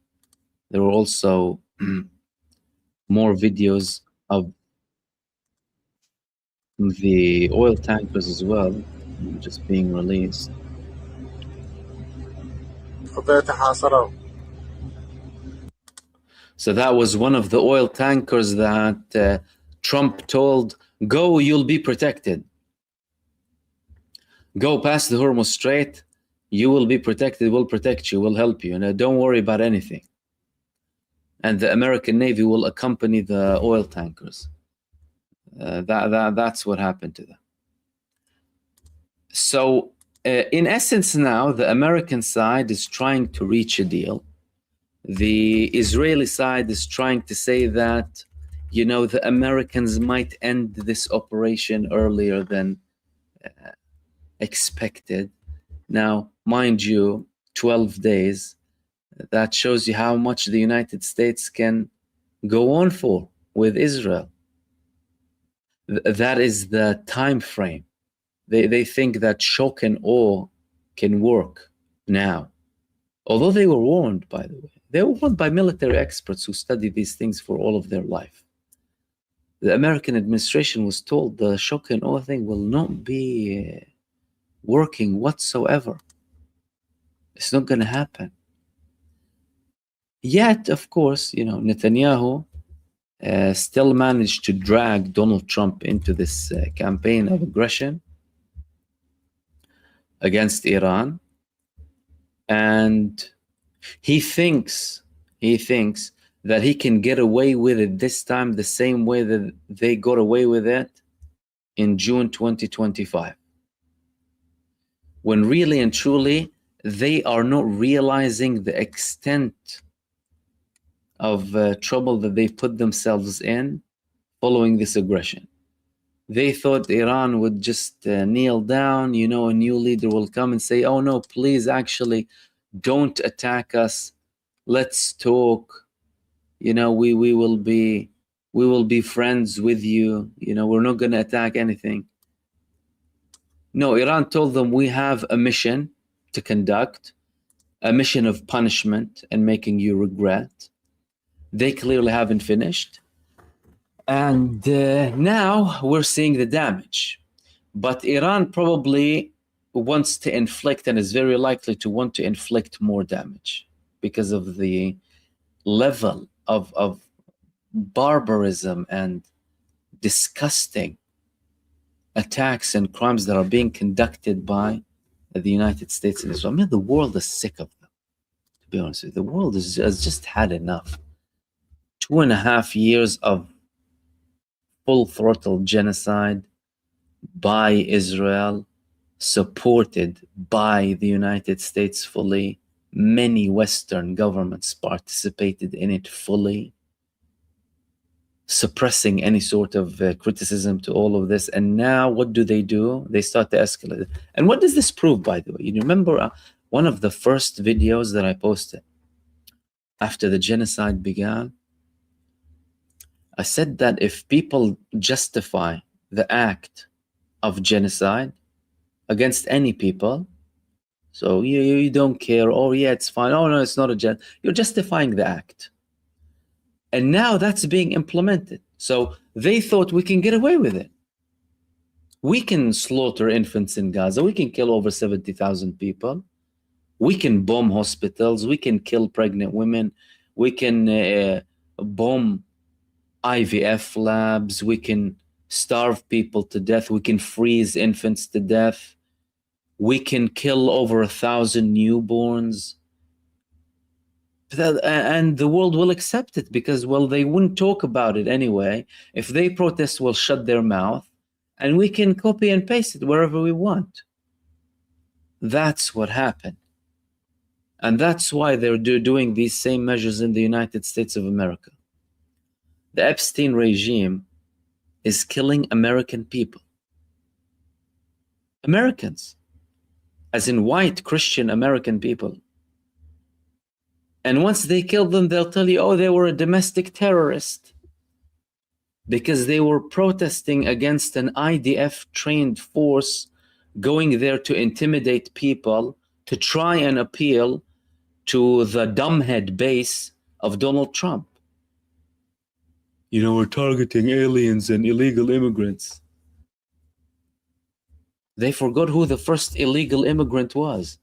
There were also more videos of the oil tankers as well, just being released. So that was one of the oil tankers that Trump told, go, you'll be protected. Go past the Hormuz Strait, you will be protected, we'll protect you, we'll help you, and don't worry about anything. And the American Navy will accompany the oil tankers. That's what happened to them. So in essence now, the American side is trying to reach a deal. The Israeli side is trying to say that, you know, the Americans might end this operation earlier than expected. Now, mind you, 12 days, that shows you how much the United States can go on for with Israel. That is the time frame. They think that shock and awe can work now. Although they were warned, by the way. They were run by military experts who study these things for all of their life. The American administration was told the shock and awe thing will not be working whatsoever. It's not going to happen. Yet, of course, Netanyahu still managed to drag Donald Trump into this campaign of aggression against Iran. And he thinks that he can get away with it this time the same way that they got away with it in June 2025. When really and truly, they are not realizing the extent of trouble that they've put themselves in following this aggression. They thought Iran would just kneel down, a new leader will come and say, oh no, please actually don't attack us. Let's talk. We will be friends with you. We're not going to attack anything. No, Iran told them we have a mission to conduct, a mission of punishment and making you regret. They clearly haven't finished. And now we're seeing the damage. But Iran probably wants to inflict, and is very likely to want to inflict, more damage because of the level of barbarism and disgusting attacks and crimes that are being conducted by the United States and Israel. I mean, the world is sick of them, to be honest with you. The world has just had enough. 2.5 years of full throttle genocide by Israel, supported by the United States fully. Many Western governments participated in it fully, suppressing any sort of criticism to all of this. And now what do? They start to escalate. And what does this prove, by the way? You remember one of the first videos that I posted after the genocide began? I said that if people justify the act of genocide against any people, so you don't care, oh yeah, it's fine, oh no, it's not a genocide, you're justifying the act. And now that's being implemented. So they thought we can get away with it. We can slaughter infants in Gaza, we can kill over 70,000 people, we can bomb hospitals, we can kill pregnant women, we can bomb IVF labs, we can starve people to death, we can freeze infants to death, we can kill over 1,000 newborns. And the world will accept it because, well, they wouldn't talk about it anyway. If they protest, we'll shut their mouth and we can copy and paste it wherever we want. That's what happened. And that's why they're doing these same measures in the United States of America. The Epstein regime is killing American people. Americans, as in white Christian American people. And once they kill them, they'll tell you, oh, they were a domestic terrorist because they were protesting against an IDF-trained force going there to intimidate people, to try and appeal to the dumbhead base of Donald Trump. We're targeting aliens and illegal immigrants. They forgot who the first illegal immigrant was.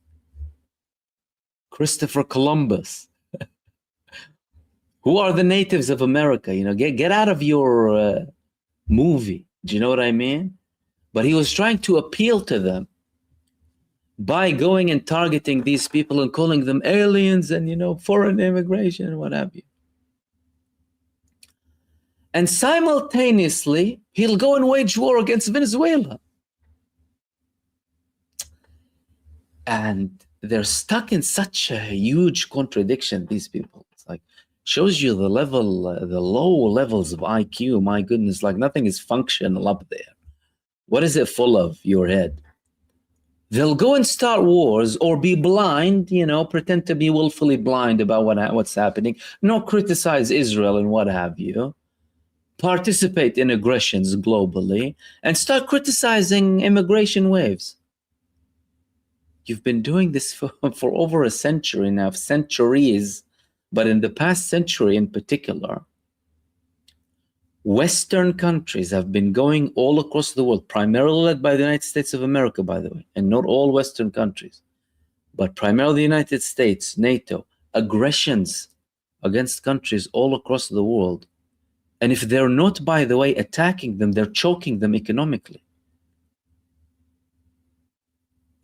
Christopher Columbus. Who are the natives of America? Get out of your movie. Do you know what I mean? But he was trying to appeal to them by going and targeting these people and calling them aliens and, foreign immigration and what have you. And simultaneously, he'll go and wage war against Venezuela. And they're stuck in such a huge contradiction, these people. It's like, shows you the low levels of IQ. My goodness, like nothing is functional up there. What is it full of, your head? They'll go and start wars or be blind, pretend to be willfully blind about what's happening, not criticize Israel and what have you, participate in aggressions globally, and start criticizing immigration waves. You've been doing this for over a century now, centuries, But in the past century in particular, Western countries have been going all across the world, primarily led by the United States of America, by the way, and not all Western countries, but primarily the United States, NATO, aggressions against countries all across the world. And if they're not, by the way, attacking them, they're choking them economically.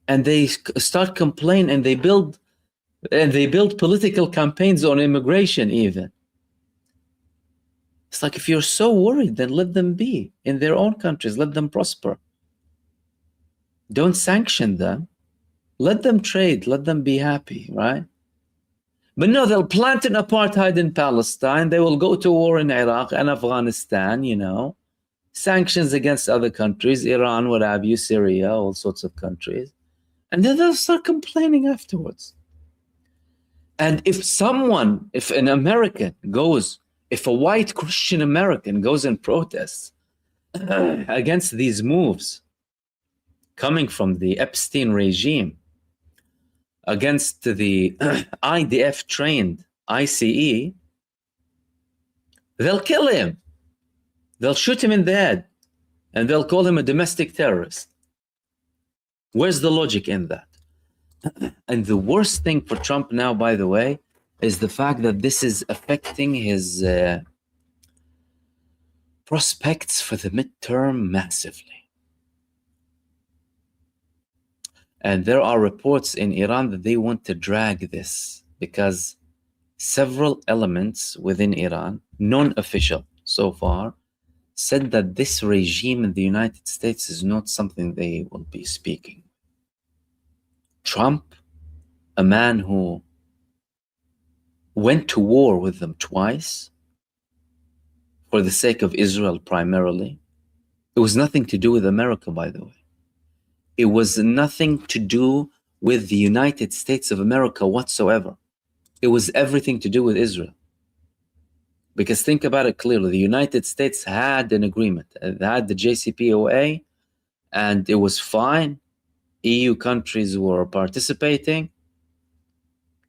And they start complaining, and they build political campaigns on immigration even. It's like, if you're so worried, then let them be in their own countries, let them prosper. Don't sanction them. Let them trade, let them be happy, right? But no, they'll plant an apartheid in Palestine, they will go to war in Iraq and Afghanistan, you know, sanctions against other countries, Iran, what have you, Syria, all sorts of countries. And then they'll start complaining afterwards. And if an American goes, if a white Christian American goes and protests against these moves coming from the Epstein regime, against the IDF-trained ICE, they'll kill him. They'll shoot him in the head, and they'll call him a domestic terrorist. Where's the logic in that? And the worst thing for Trump now, by the way, is the fact that this is affecting his prospects for the midterm massively. And there are reports in Iran that they want to drag this because several elements within Iran, non-official so far, said that this regime in the United States is not something they will be speaking. Trump, a man who went to war with them twice for the sake of Israel primarily. It was nothing to do with America, by the way. It was nothing to do with the United States of America whatsoever. It was everything to do with Israel. Because think about it clearly, the United States had an agreement. It had the JCPOA, and it was fine. EU countries were participating.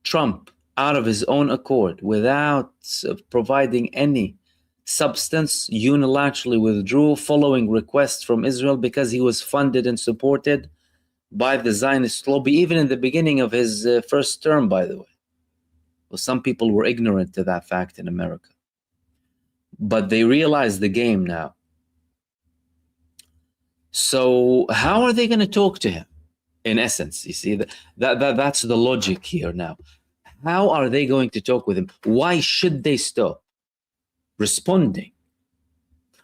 Trump, out of his own accord, without providing any substance, unilaterally withdrew following requests from Israel because he was funded and supported by the Zionist lobby, even in the beginning of his first term, by the way. Well, some people were ignorant to that fact in America. But they realize the game now. So how are they going to talk to him? In essence, you see, that's the logic here now. How are they going to talk with him? Why should they stop responding?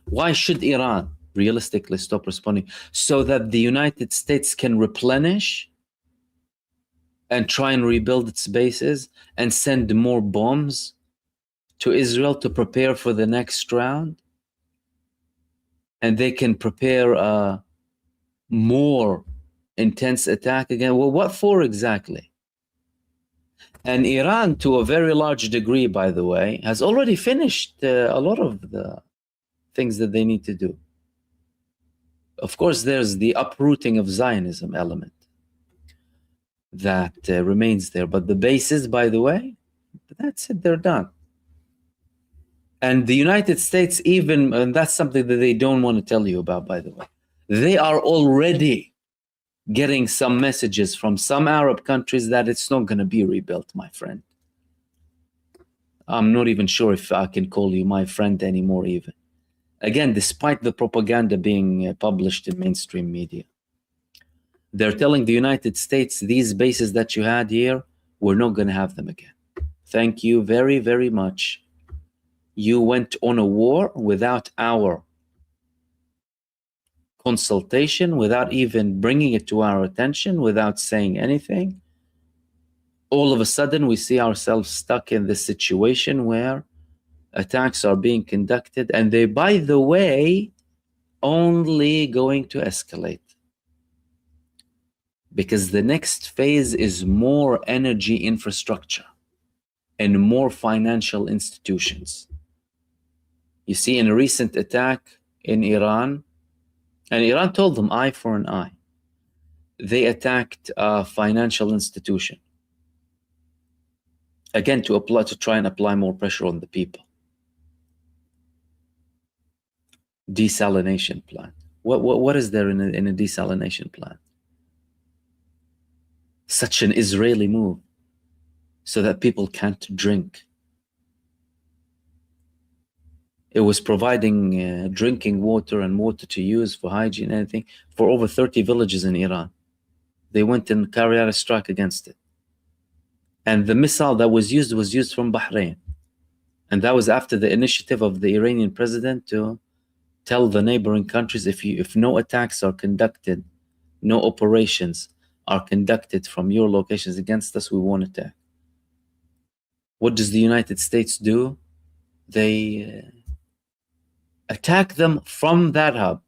Why should Iran realistically stop responding? So that the United States can replenish and try and rebuild its bases and send more bombs to Israel to prepare for the next round? And they can prepare a more intense attack again? Well, what for exactly? And Iran, to a very large degree, by the way, has already finished a lot of the things that they need to do. Of course, there's the uprooting of Zionism element that remains there. But the bases, by the way, that's it, they're done. And the United States even, and that's something that they don't want to tell you about, by the way, they are already getting some messages from some Arab countries that it's not going to be rebuilt, my friend. I'm not even sure if I can call you my friend anymore even. Again, despite the propaganda being published in mainstream media. They're telling the United States, these bases that you had here, we're not going to have them again. Thank you very, very much. You went on a war without our consultation, without even bringing it to our attention, without saying anything. All of a sudden, we see ourselves stuck in this situation where attacks are being conducted, and they, by the way, only going to escalate. Because the next phase is more energy infrastructure and more financial institutions. You see, in a recent attack in Iran, and Iran told them eye for an eye. They attacked a financial institution. again, to try and apply more pressure on the people. Desalination plant. What is there in a desalination plant? Such an Israeli move, so that people can't drink. It was providing drinking water and water to use for hygiene and anything for over 30 villages in Iran. They went and carried out a strike against it. And the missile that was used from Bahrain. And that was after the initiative of the Iranian president to tell the neighboring countries, if no attacks are conducted, no operations are conducted from your locations against us, we won't attack. What does the United States do? They attack them from that hub.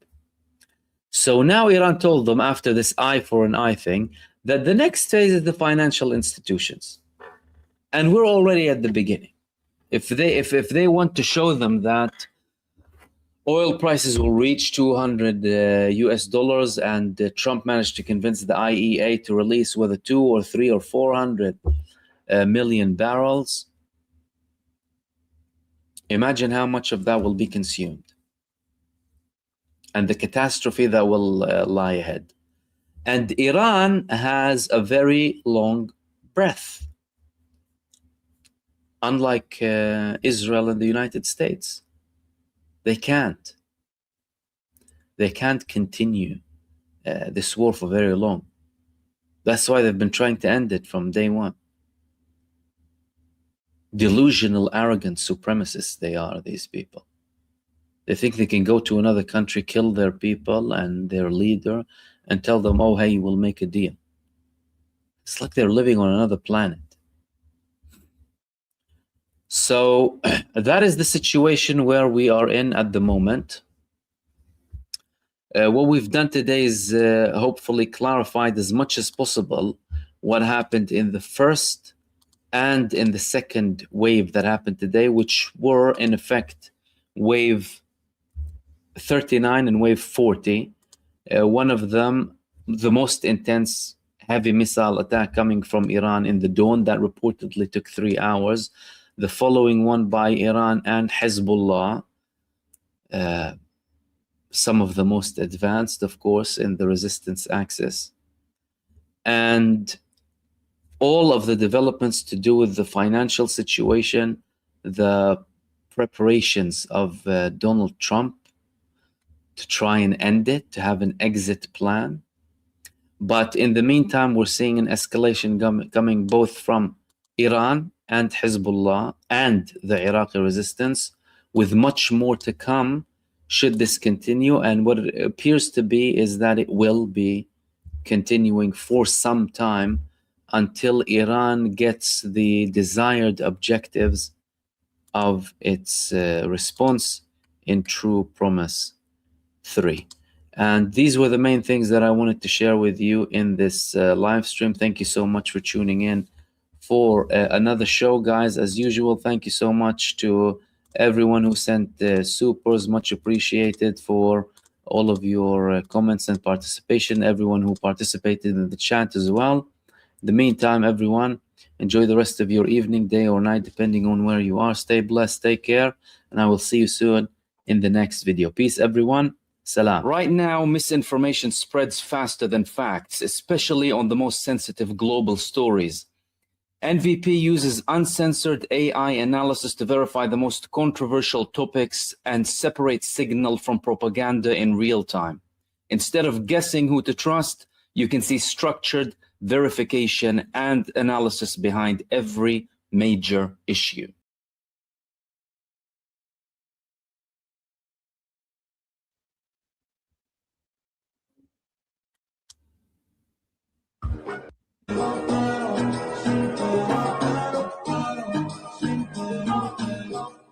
So now Iran told them, after this eye for an eye thing, that the next phase is the financial institutions. And we're already at the beginning. If they want to show them that oil prices will reach $200 US, and Trump managed to convince the IEA to release whether 2 or 3 or 400 million barrels, imagine how much of that will be consumed and the catastrophe that will lie ahead. And Iran has a very long breath, unlike Israel and the United States. They can't continue this war for very long. That's why they've been trying to end it from day one. Delusional, arrogant supremacists they are, these people. They think they can go to another country, kill their people and their leader, and tell them, oh, hey, we'll make a deal. It's like they're living on another planet. So that is the situation where we are in at the moment. What we've done today is hopefully clarified as much as possible what happened in the first and in the second wave that happened today, which were in effect wave 39 and wave 40. One of them, the most intense heavy missile attack coming from Iran in the dawn that reportedly took 3 hours. The following one by Iran and Hezbollah, some of the most advanced, of course, in the resistance axis. And all of the developments to do with the financial situation, the preparations of Donald Trump to try and end it, to have an exit plan. But in the meantime, we're seeing an escalation coming both from Iran and Hezbollah and the Iraqi resistance, with much more to come should this continue. And what it appears to be is that it will be continuing for some time until Iran gets the desired objectives of its response in True Promise 3. And these were the main things that I wanted to share with you in this live stream. Thank you so much for tuning in for another show, guys. As usual, thank you so much to everyone who sent supers. Much appreciated for all of your comments and participation, everyone who participated in the chat as well. In the meantime, everyone, enjoy the rest of your evening, day or night, depending on where you are. Stay blessed, take care, and I will see you soon in the next video. Peace, everyone. Salam. Right now, misinformation spreads faster than facts, especially on the most sensitive global stories. NVP uses uncensored AI analysis to verify the most controversial topics and separate signal from propaganda in real time. Instead of guessing who to trust, you can see structured verification and analysis behind every major issue.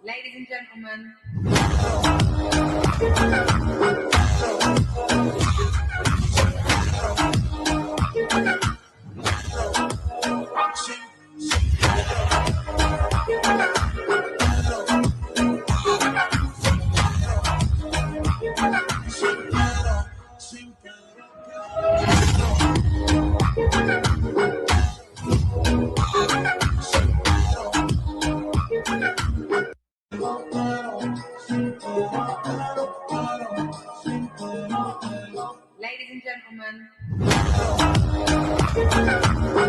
Ladies and gentlemen. go.